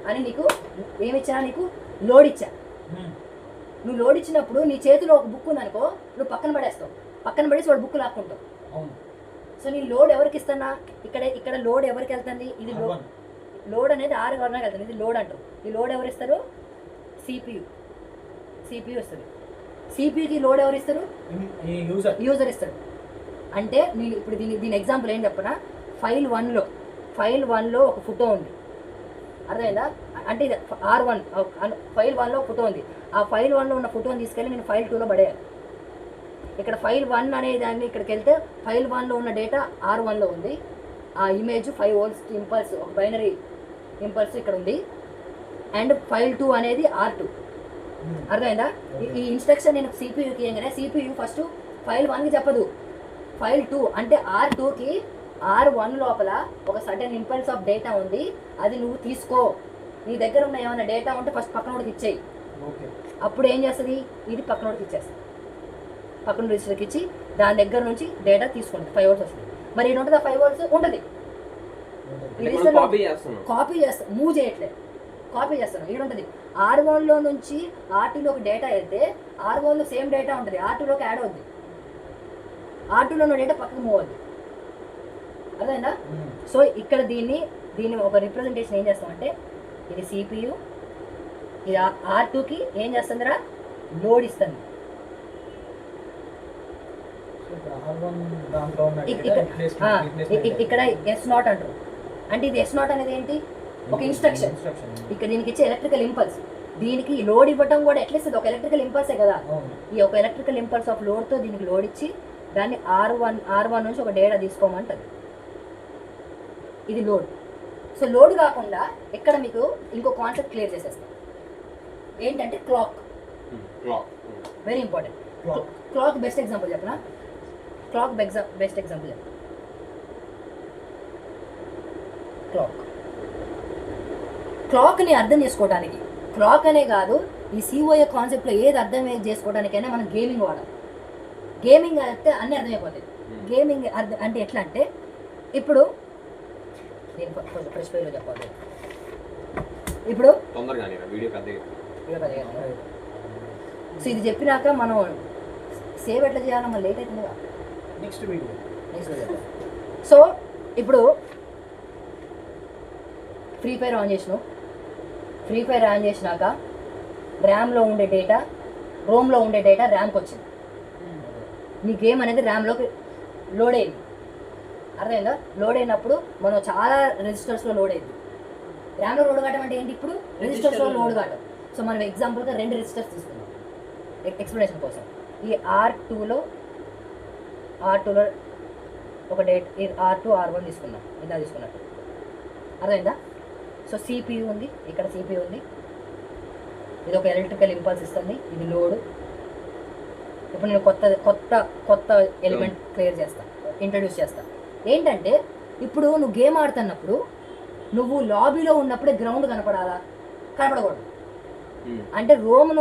అని నీకు ఏమిచ్చా, నీకు లోడ్ ఇచ్చా. నువ్వు లోడ్ ఇచ్చినప్పుడు నీ చేతిలో ఒక బుక్ ఉందనుకో, నువ్వు పక్కన పడేస్తావు, పక్కన పడేసి వాడు బుక్ లాక్కుంటావు. సో నీ లోడ్ ఎవరికి ఇస్తున్నా, ఇక్కడ లోడ్ ఎవరికి వెళ్తుంది, ఇది లోడ్ అనేది R1కి వెళ్తుంది, ఇది లోడ్ అంటారు. ఈ లోడ్ ఎవరు ఇస్తారు, సిపియు ఇస్తుంది. సిపియుకి లోడ్ ఎవరు ఇస్తారు, యూజర్ ఇస్తాడు. అంటే నేను ఇప్పుడు దీని ఎగ్జాంపుల్ ఏం చెప్పనా, ఫైల్ 1లో ఒక ఫోటో ఉంది, అర్థమైందా? అంటే ఇది R1 ఫైల్ 1లో ఫోటో ఉంది. ఆ ఫైల్ 1లో ఉన్న ఫోటోని తీసుకెళ్ళి నేను ఫైల్ 2లో పడేయాలి. ఇక్కడ ఫైల్ 1 అనే దాన్ని ఇక్కడికి వెళ్తే ఫైల్ 1లో ఉన్న డేటా R1లో ఉంది. ఆ ఇమేజ్ 5 వోల్ట్స్ ఇంపల్స్, ఒక బైనరీ ఇంపల్స్ ఇక్కడ ఉంది. అండ్ ఫైల్ 2 అనేది R2, అర్థమైందా? ఈ ఇన్స్ట్రక్షన్ నేను సిపియుకి ఇవ్వగానే సిపియు ఫస్ట్ ఫైల్ 1కి చెప్పదు, ఫైల్ 2 అంటే R2కి R1 లోపల ఒక సడన్ ఇంపల్స్ ఆఫ్ డేటా ఉంది, అది నువ్వు తీసుకో, నీ దగ్గర ఉన్న ఏమైనా డేటా ఉంటే ఫస్ట్ పక్కనోడికి ఇచ్చేయి. అప్పుడు ఏం చేస్తుంది, ఇది పక్కనోడికి ఇచ్చేస్తుంది, పక్కన రిజిస్టర్కి ఇచ్చి దాని దగ్గర నుంచి డేటా తీసుకుంటుంది. 5 వోల్ట్స్ వస్తుంది. మరి ఏంటి ఉంటుంది, ఆ 5 వోల్ట్స్ ఉంటుంది. కాపీ చేస్తాను, మూవ్ చేయట్లేదు, కాపీ చేస్తాను. ఏడుంటుంది, R1లో నుంచి R2లోకి డేటా వెళ్తే R1లో సేమ్ డేటా ఉంటుంది, R2లోకి యాడ్ అవుద్ది, R2లో ఉన్న డేటా పక్కకు మూవ్ అవుద్ది, అర్థమైందా? సో ఇక్కడ దీన్ని ఒక రిప్రజెంటేషన్ ఏం చేస్తామంటే, ఇది సిపియు, ఇది R2కి ఏం చేస్తుందిరా, లోడ్ ఇస్తుంది. ఇక్కడ S0 అంటారు. అంటే ఇది S0 అనేది ఏంటి, ఒక ఇన్స్ట్రక్షన్. ఇక్కడ దీనికి ఇచ్చే ఎలక్ట్రికల్ ఇంపల్స్, దీనికి లోడ్ ఇవ్వటం కూడా ఎట్లా ఇస్తుంది, ఒక ఎలక్ట్రికల్ ఇంపల్సే కదా. ఈ ఒక ఎలక్ట్రికల్ ఇంపల్స్ ఆఫ్ లోడ్తో దీనికి లోడ్ ఇచ్చి దాన్ని R1 నుంచి ఒక డేటా తీసుకోమంటుంది. ఇది లోడ్. సో లోడ్ కాకుండా ఇక్కడ మీకు ఇంకో కాన్సెప్ట్ క్లియర్ చేసేస్తాం, ఏంటంటే clock. Very important. Clock best example చెప్పనా, బెస్ట్ ఎగ్జాంపుల్ చెప్ప క్లాక్ని అర్థం చేసుకోవడానికి, క్లాక్ అనే కాదు ఈ సిఓఏ కాన్సెప్ట్లో ఏది అర్థం చేసుకోవడానికైనా మనం గేమింగ్ వాడాలి. గేమింగ్ అయితే అన్నీ అర్థమైపోతాయి. గేమింగ్ అర్థం అంటే ఎట్లా అంటే, ఇప్పుడు నేను ఫ్రెష్ పేలో చెప్పాలి, ఇప్పుడు సో ఇది చెప్పినాక మనం సేవ్ ఎట్లా చేయాలో మనం లేట్ అవుతుంది కదా, నెక్స్ట్ వీడియో. సో ఇప్పుడు ఫ్రీ ఫైర్ ఆన్ చేసినాక ర్యామ్లో ఉండే డేటా రోమ్లో ఉండే డేటా ర్యామ్కి వచ్చింది. నీ గేమ్ అనేది ర్యామ్లోకి లోడ్ అయింది, అర్థమైందా? లోడ్ అయినప్పుడు మనం చాలా రెజిస్టర్స్లో లోడ్ అయింది. ర్యామ్లో లోడ్ కావడం అంటే ఏంటి, ఇప్పుడు రెజిస్టర్స్లో లోడ్ కావడం. సో మనం ఎగ్జాంపుల్గా 2 రెజిస్టర్స్ తీసుకున్నాం ఎక్స్ప్లెనేషన్ కోసం. ఈ R2లో ఒక డేట్, ఇది R2 R1 తీసుకున్నాం, ఇలా తీసుకున్నట్టు, అర్థమైందా? సో సిపియు ఉంది, ఇక్కడ సిపియు ఉంది, ఇది ఒక ఎలక్ట్రికల్ ఇంపల్స్ ఇస్తుంది, ఇది లోడ్. ఇప్పుడు నేను కొత్త ఎలిమెంట్ క్లియర్ చేస్తాను, ఇంట్రడ్యూస్ చేస్తాను. ఏంటంటే ఇప్పుడు నువ్వు గేమ్ ఆడుతున్నప్పుడు నువ్వు లాబీలో ఉన్నప్పుడే గ్రౌండ్ కనపడాలా, కనపడకూడదు. అంటే రోమ్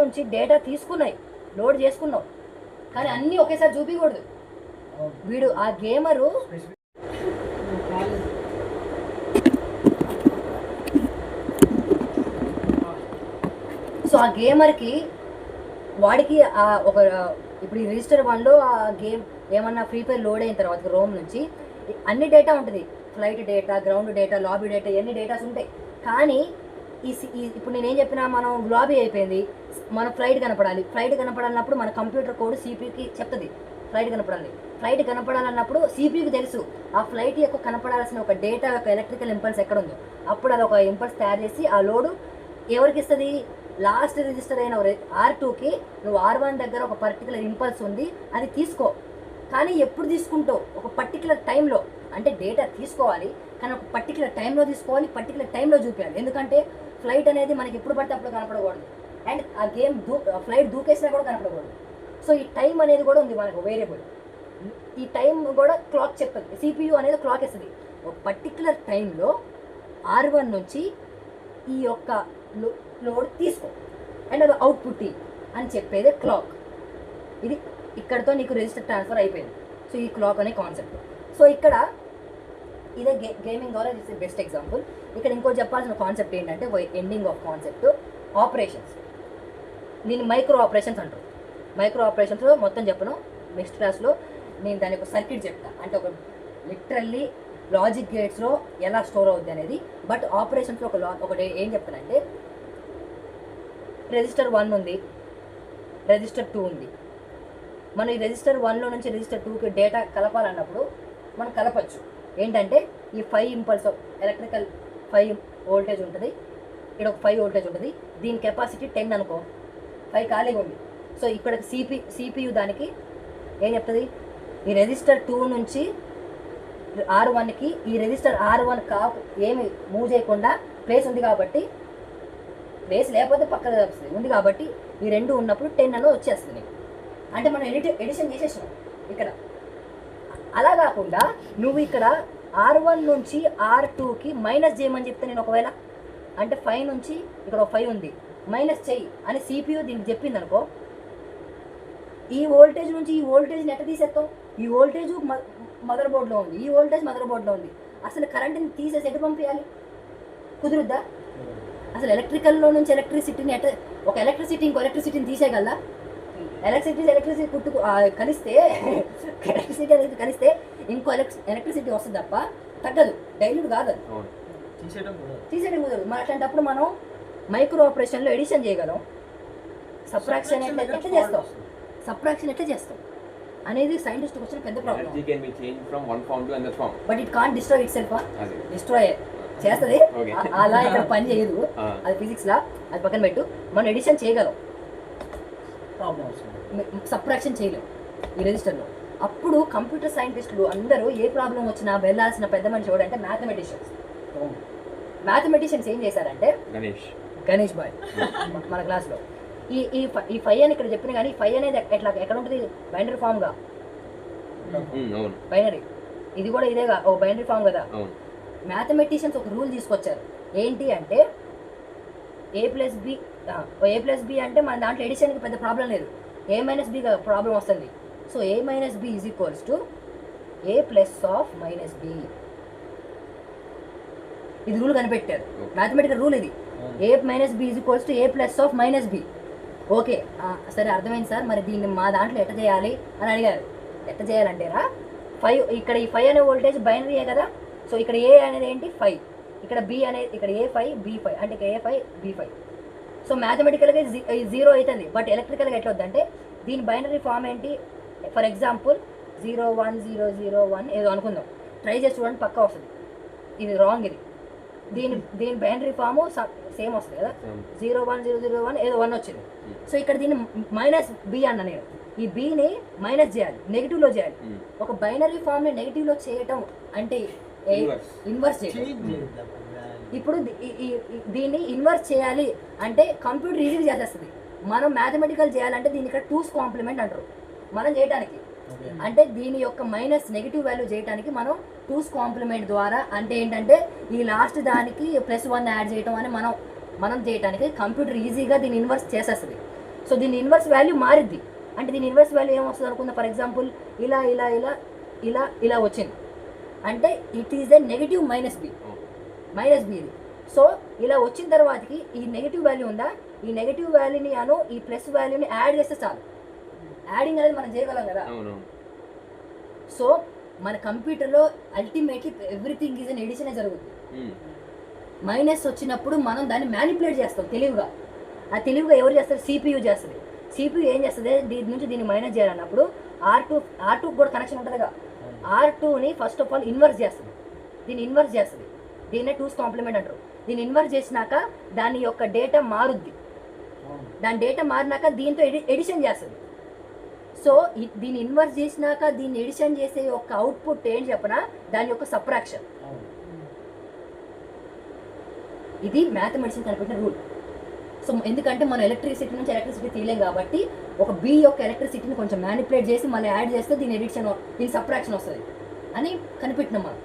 నుంచి డేటా తీసుకున్నాయి, లోడ్ చేసుకున్నావు, కానీ అన్నీ ఒకేసారి చూపించకూడదు. వీడు ఆ గేమరు సో ఆ గేమర్కి వాడికి ఒక ఇప్పుడు ఈ రిజిస్టర్ 1లో ఆ గేమ్ ఏమన్నా ఫ్రీ ఫైర్ లోడ్ అయిన తర్వాత రోమ్ నుంచి అన్ని డేటా ఉంటుంది, flight data, ground data, lobby data, ఇవన్నీ డేటాస్ ఉంటాయి. కానీ ఇప్పుడు నేనేం చెప్పినా, మనం లాబీ అయిపోయింది, మన ఫ్లైట్ కనపడాలన్నప్పుడు మన కంప్యూటర్ కోడ్ సిపియూకి చెప్తుంది ఫ్లైట్ కనపడాలి. ఫ్లైట్ కనపడాలన్నప్పుడు సిపియూకి తెలుసు ఆ ఫ్లైట్ యొక్క కనపడాల్సిన ఒక డేటా యొక్క ఎలక్ట్రికల్ ఇంపల్స్ ఎక్కడ ఉందో, అప్పుడు అది ఒక ఇంపల్స్ తయారు చేసి ఆ లోడు ఎవరికి ఇస్తుంది, లాస్ట్ రిజిస్టర్ అయిన R2కి నువ్వు R1 దగ్గర ఒక పర్టికులర్ ఇంపల్స్ ఉంది, అది తీసుకో. కానీ ఎప్పుడు తీసుకుంటావు, ఒక పర్టికులర్ టైంలో. అంటే డేటా తీసుకోవాలి కానీ ఒక పర్టికులర్ టైంలో తీసుకోవాలి, పర్టికులర్ టైంలో చూపించాలి. ఎందుకంటే ఫ్లైట్ అనేది మనకి ఎప్పుడు పడితే అప్పుడు కనపడకూడదు, అండ్ ఆ గేమ్ ఫ్లైట్ దూకేసినా కూడా కనపడకూడదు. సో ఈ టైం అనేది కూడా ఉంది మనకు వేరియబుల్. ఈ టైం కూడా క్లాక్ చెప్తుంది, CPU అనేది క్లాక్ ఇస్తుంది. ఒక పర్టికులర్ టైంలో R1 నుంచి ఈ యొక్క లోడ్ తీసుకో అండ్ అది అవుట్పుట్ అని చెప్పేది క్లాక్. ఇది ఇక్కడతో నీకు రిజిస్టర్ ట్రాన్స్ఫర్ అయిపోయింది. సో ఈ క్లాక్ అనే కాన్సెప్ట్. సో ఇక్కడ ఇదే గేమింగ్ ద్వారా ఇట్స్ బెస్ట్ ఎగ్జాంపుల్. ఇక్కడ ఇంకోటి చెప్పాల్సిన కాన్సెప్ట్ ఏంటంటే ఎండింగ్ ఆఫ్ కాన్సెప్ట్ ఆపరేషన్స్. దీన్ని మైక్రో ఆపరేషన్స్ అంటారు. మైక్రో ఆపరేషన్స్ మొత్తం చెప్పను, నెక్స్ట్ క్లాస్లో నేను దాని ఒక సర్క్యూట్ చెప్తాను. అంటే ఒక లిటరల్లీ లాజిక్ గేట్స్లో ఎలా స్టోర్ అవుద్ది అనేది. బట్ ఆపరేషన్స్లో ఒకటి ఏం చెప్తానంటే, రిజిస్టర్ 1 ఉంది, రిజిస్టర్ 2 ఉంది. మనం ఈ రిజిస్టర్ 1లో నుంచి రిజిస్టర్ 2కి డేటా కలపాలన్నప్పుడు మనం కలపచ్చు. ఏంటంటే ఈ 5 ఇంపల్స్ ఎలక్ట్రికల్ 5 వోల్టేజ్ ఉంటుంది, ఇక్కడ ఒక 5 వోల్టేజ్ ఉంటుంది, దీని కెపాసిటీ 10 అనుకో, 5 ఖాళీగా ఉంది. సో ఇక్కడ CPU దానికి ఏం చెప్తుంది, ఈ రిజిస్టర్ 2 నుంచి R1కి ఈ రిజిస్టర్ R1 ఏమి మూవ్ చేయకుండా ప్లేస్ ఉంది కాబట్టి, ప్లేస్ లేకపోతే పక్కన వస్తుంది, ఉంది కాబట్టి ఈ రెండు ఉన్నప్పుడు 10 అని వచ్చేస్తుంది. అంటే మనం ఎడిషన్ చేసేసాం ఇక్కడ. అలా కాకుండా నువ్వు ఇక్కడ R1 నుంచి R2కి మైనస్ చేయమని చెప్తే నేను ఒకవేళ, అంటే 5 నుంచి ఇక్కడ ఒక 5 ఉంది, మైనస్ చెయ్యి అని CPU దీనికి చెప్పింది అనుకో, ఈ వోల్టేజ్ నుంచి ఈ వోల్టేజ్ని ఎట్లా తీసేస్తావు, ఈ వోల్టేజ్ మదర్ బోర్డ్లో ఉంది, ఈ వోల్టేజ్ మదర్ బోర్డ్లో ఉంది, అసలు కరెంట్ని తీసేసి ఎటు పంపించాలి, కుదురుద్దా? అసలు ఎలక్ట్రికల్లో నుంచి ఎలక్ట్రిసిటీని ఒక ఎలక్ట్రిసిటీ ఇంకో ఎలక్ట్రిసిటీని తీసేయగలదా? ఎలక్ట్రిసిటీ కలిస్తే ఎలక్ట్రిసిటీ కలిస్తే ఇంకో ఎలక్ట్రిసిటీ వస్తుంది తప్ప తగ్గదు, డైల్యూట్ కాదు, అది తీసేయడం కుదరదు. మరి అట్లాంటప్పుడు మనం మైక్రో ఆపరేషన్లో ఎడిషన్ చేయగలం, సబ్ట్రాక్షన్ ఎట్లా చేస్తాం, సబ్ట్రాక్షన్ ఎట్లా చేస్తాం అనేది సైంటిస్ట్ వచ్చిన పెద్ద problem. But it can't destroy it self. Destroy చేస్తుంది, అలా ఇక్కడ పని చేయదు, అది ఫిజిక్స్ లా, అది పక్కన పెట్టు. మనం ఎడిషన్ చేయగలం, సబ్ట్రాక్షన్ చేయలేం ఈ రిజిస్టర్లో. అప్పుడు కంప్యూటర్ సైంటిస్టులు అందరూ ఏ ప్రాబ్లం వచ్చినా వెళ్ళాల్సిన పెద్ద మనిషి ఎవడంటే మ్యాథమెటిషియన్స్. మ్యాథమెటిషియన్స్ ఏం చేశారంటే, గణేష్ బాయ్ మన క్లాస్లో ఈ 5 అని ఇక్కడ చెప్పిన, కానీ 5 అనేది ఎక్కడ ఉంటుంది, బైనరీ ఫామ్గా. బైనరీ ఇది కూడా ఇదేగా, ఓ బైనరీ ఫామ్ కదా. మ్యాథమెటిషియన్స్ ఒక రూల్ తీసుకొచ్చారు, ఏంటి అంటే A+B అంటే మన దాంట్లో ఎడిషన్కి పెద్ద ప్రాబ్లం లేదు, A-B ప్రాబ్లం వస్తుంది. So A-B is equals to A plus of -B. ఇది రూల్ కనిపెట్టారు, మ్యాథమెటికల్ రూల్ ఇది. A-B is equals to A plus of -B. Okay సరే అర్థమైంది సార్, మరి దీన్ని మా దాంట్లో ఎట్లా చేయాలి అని అడిగారు. ఎట్లా చేయాలంటేరా, 5 ఇక్కడ ఈ 5 అనే వోల్టేజ్ బైనరీయే కదా. సో ఇక్కడ A అనేది ఏంటి 5, ఇక్కడ B అనేది, ఇక్కడ A5 B5 అంటే A5 B5. సో మ్యాథమెటికల్గా 0 అవుతుంది, బట్ ఎలక్ట్రికల్గా ఎట్లా వద్దంటే దీని బైనరీ ఫామ్ ఏంటి, ఫర్ ఎగ్జాంపుల్ 01001 ఏదో అనుకుందాం, ట్రై చేసి చూడండి పక్కా వస్తుంది. ఇది రాంగ్, ఇది దీని బైనరీ ఫాము సేమ్ వస్తుంది కదా, 01001 ఏదో 1 వచ్చింది. సో ఇక్కడ దీన్ని -B అన్న నేను, ఈ Bని మైనస్ చేయాలి, నెగిటివ్లో చేయాలి. ఒక బైనరీ ఫామ్ని నెగిటివ్లో చేయటం అంటే ఇన్వర్స్ చేయటం. ఇప్పుడు దీన్ని ఇన్వర్స్ చేయాలి అంటే కంప్యూటర్ ఈజీగా చేసేస్తుంది. మనం మ్యాథమెటికల్ చేయాలంటే దీన్ని ఇక్కడ 2's కాంప్లిమెంట్ అంటారు మనం చేయడానికి. అంటే దీని యొక్క మైనస్ నెగిటివ్ వాల్యూ చేయడానికి మనం 2's కాంప్లిమెంట్ ద్వారా, అంటే ఏంటంటే ఈ లాస్ట్ దానికి +1 యాడ్ చేయటం అని మనం చేయడానికి కంప్యూటర్ ఈజీగా దీన్ని ఇన్వర్స్ చేసేస్తుంది. సో దీని ఇన్వర్స్ వాల్యూ మారిద్ది. అంటే దీని ఇన్వర్స్ వాల్యూ ఏమొస్తుంది అనుకుందా, ఫర్ ఎగ్జాంపుల్ ఇలా ఇలా ఇలా ఇలా ఇలా వచ్చింది అంటే it is a negative -b ఇది. సో ఇలా వచ్చిన తర్వాతకి ఈ నెగిటివ్ వాల్యూ ఉందా, ఈ నెగిటివ్ వాల్యూని ఈ ప్లస్ వాల్యూని యాడ్ చేస్తే చాలు. యాడింగ్ అనేది మనం చేయగలం కదా. సో మన కంప్యూటర్లో అల్టిమేట్లీ ఎవ్రీథింగ్ ఈజ్ అన్ ఎడిషనే జరుగుతుంది. మైనస్ వచ్చినప్పుడు మనం దాన్ని మ్యానిపులేట్ చేస్తాం తెలివిగా. ఆ తెలివిగా ఎవరు చేస్తారు, CPU చేస్తుంది. CPU ఏం చేస్తుంది, దీని నుంచి దీన్ని మైనస్ చేయాలన్నప్పుడు R2 కూడా కనెక్షన్ ఉంటుందిగా, R2ని ఫస్ట్ ఆఫ్ ఆల్ ఇన్వర్స్ చేస్తుంది. దీన్ని ఇన్వర్స్ చేస్తుంది, దీన్నే 2's కాంప్లిమెంట్ అంటారు. దీన్ని ఇన్వర్స్ చేసినాక దాని యొక్క డేటా మారుద్ది. దాని డేటా మారినాక దీంతో ఎడిషన్ చేస్తుంది. సో దీన్ని ఇన్వర్స్ చేసినాక దీన్ని ఎడిషన్ చేసే యొక్క అవుట్పుట్ ఏంటి చెప్పనా, దాని యొక్క సబ్ట్రాక్షన్. ఇది మ్యాథమెటిక్స్ కనిపెట్టిన రూల్. సో ఎందుకంటే మనం ఎలక్ట్రిసిటీ నుంచి ఎలక్ట్రిసిటీ తీయలేం కాబట్టి ఒక B యొక్క ఎలక్ట్రిసిటీని కొంచెం మ్యానిపులేట్ చేసి మళ్ళీ యాడ్ చేస్తే దీని ఎడిషన్, దీని సబ్ట్రాక్షన్ వస్తుంది అని కనిపెట్టినాం మనం.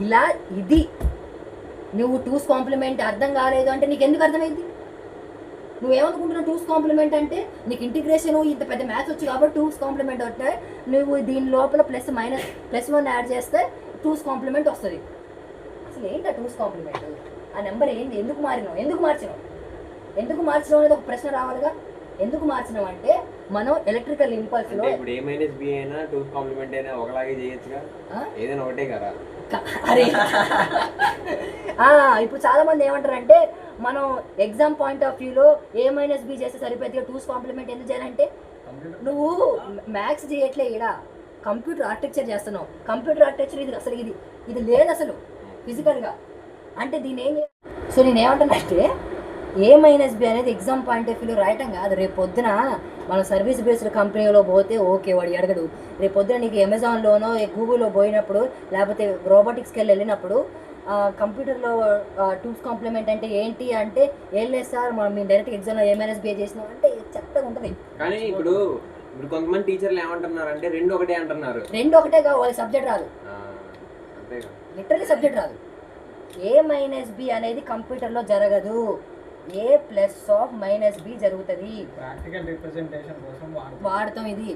ఇలా ఇది నువ్వు 2's కాంప్లిమెంట్ అర్థం కాలేదు అంటే నీకు ఎందుకు అర్థమైంది? నువ్వేమనుకుంటున్నావు 2's కాంప్లిమెంట్ అంటే నీకు ఇంటిగ్రేషన్ ఇంత పెద్ద మ్యాథ్స్ వచ్చు కాబట్టి 2's కాంప్లిమెంట్ అంటే నువ్వు దీని లోపల +1 యాడ్ చేస్తే 2's కాంప్లిమెంట్ వస్తుంది. అసలు ఏంటి ఆ 2's కాంప్లిమెంట్? ఆ నెంబర్ ఏంటి? ఎందుకు మార్చినావు అనేది ఒక ప్రశ్న రావాలిగా. ఎందుకు మార్చినావు అంటే మనం ఎలక్ట్రికల్ ఇంపల్స్ లో ఇప్పుడు A-B అయినా 2's కాంప్లిమెంట్ అయినా ఒకలాగే చేయొచ్చుగా, ఏదైనా ఒకటే కదా. అరే ఇప్పుడు చాలా మంది ఏమంటారంటే మనం ఎగ్జామ్ పాయింట్ ఆఫ్ వ్యూలో A-B చేస్తే సరిపోతుంది, 2's కాంప్లిమెంట్ ఎందుకు చేయాలంటే నువ్వు మ్యాథ్స్ చేయట్లే, ఇక్కడ కంప్యూటర్ ఆర్కిటెక్చర్ చేస్తున్నావు. కంప్యూటర్ ఆర్కిటెక్చర్ ఇది అసలు ఇది లేదు అసలు ఫిజికల్గా. అంటే దీన్ని ఏం సో నేను ఏమంటానంటే A-B అనేది ఎగ్జామ్ పాయింట్ ఆఫ్ వ్యూలో రాయటం కాదు. రేపు పొద్దున మనం సర్వీస్ బేస్డ్ కంపెనీలో పోతే ఓకే వాడు అడగడు. రేపు పొద్దున నీకు అమెజాన్లోనో గూగుల్లో పోయినప్పుడు లేకపోతే రోబోటిక్స్కి వెళ్ళినప్పుడు కంప్యూటర్లో 2's కాంప్లిమెంట్ అంటే ఏంటి అంటే ఏం లేదు సార్ మేము డైరెక్ట్ ఎగ్జామ్లో A-B చేసినాం అంటే చెత్తగా ఉంటుంది. కానీ ఇప్పుడు కొంతమంది టీచర్లు ఏమంటున్నారంటే రెండు ఒకటే అంటున్నారు. రెండు ఒకటే కాదు, వాళ్ళకి సబ్జెక్ట్ రాదు, లిటరలీ సబ్జెక్ట్ రాదు. A-B అనేది కంప్యూటర్లో జరగదు, A+-B జరుగుతుంది. ప్రాక్టికల్ రిప్రజెంటేషన్ కోసం వాడతాం. ఇది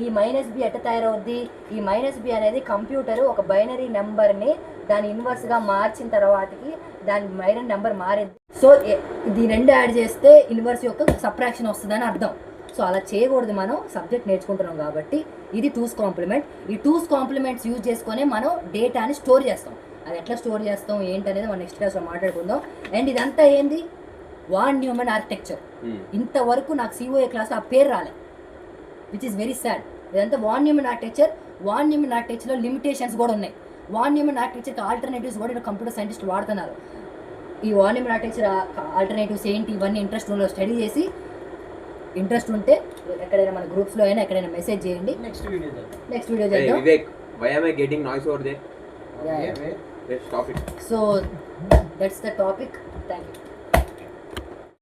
ఈ -B ఎట్ట తయారవుద్ది, ఈ -B అనేది కంప్యూటర్ ఒక బైనరీ నెంబర్ని దాని ఇన్వర్స్గా మార్చిన తర్వాతకి దాని బైనరీ నెంబర్ మారింది. సో దీని రెండు యాడ్ చేస్తే ఇన్వర్స్ యొక్క సబ్ట్రాక్షన్ వస్తుందని అర్థం. సో అలా చేయకూడదు, మనం సబ్జెక్ట్ నేర్చుకుంటున్నాం కాబట్టి. ఇది 2's కాంప్లిమెంట్. ఈ 2's కాంప్లిమెంట్స్ యూజ్ చేసుకొని మనం డేటాని స్టోర్ చేస్తాం. అది ఎట్లా స్టోర్ చేస్తాం ఏంటనేది మనం నెక్స్ట్ క్లాస్లో మాట్లాడుకుందాం. అండ్ ఇదంతా ఏంది, వాన్ న్యూమన్ ఆర్కిటెక్చర్. ఇంతవరకు నాకు COA క్లాస్లో ఆ పేరు రాలే, విచ్ ఈస్ వెరీ సాడ్. ఇదంతా Von Neumann architecture. Von Neumann ఆర్కిటెక్చర్లో లిమిటేషన్స్ కూడా ఉన్నాయి. వాన్ న్యూమన్ ఆర్కిటెక్చర్కి ఆల్టర్నేటివ్స్ కూడా కంప్యూటర్ సైంటిస్ట్ వాడుతున్నారు. ఈ వాన్ న్యూమన్ ఆర్కిటెక్చర్ ఆల్టర్నేటివ్స్ ఏంటి ఇవన్నీ స్టడీ చేసి ఇంట్రెస్ట్ ఉంటే ఎక్కడైనా మన గ్రూప్స్లో అయినా ఎక్కడైనా మెసేజ్ చేయండి. నెక్స్ట్ వీడియో చేద్దాం. Vivek, why am I getting noise over there? Yeah. Let's stop it. So that's the topic. Thank you.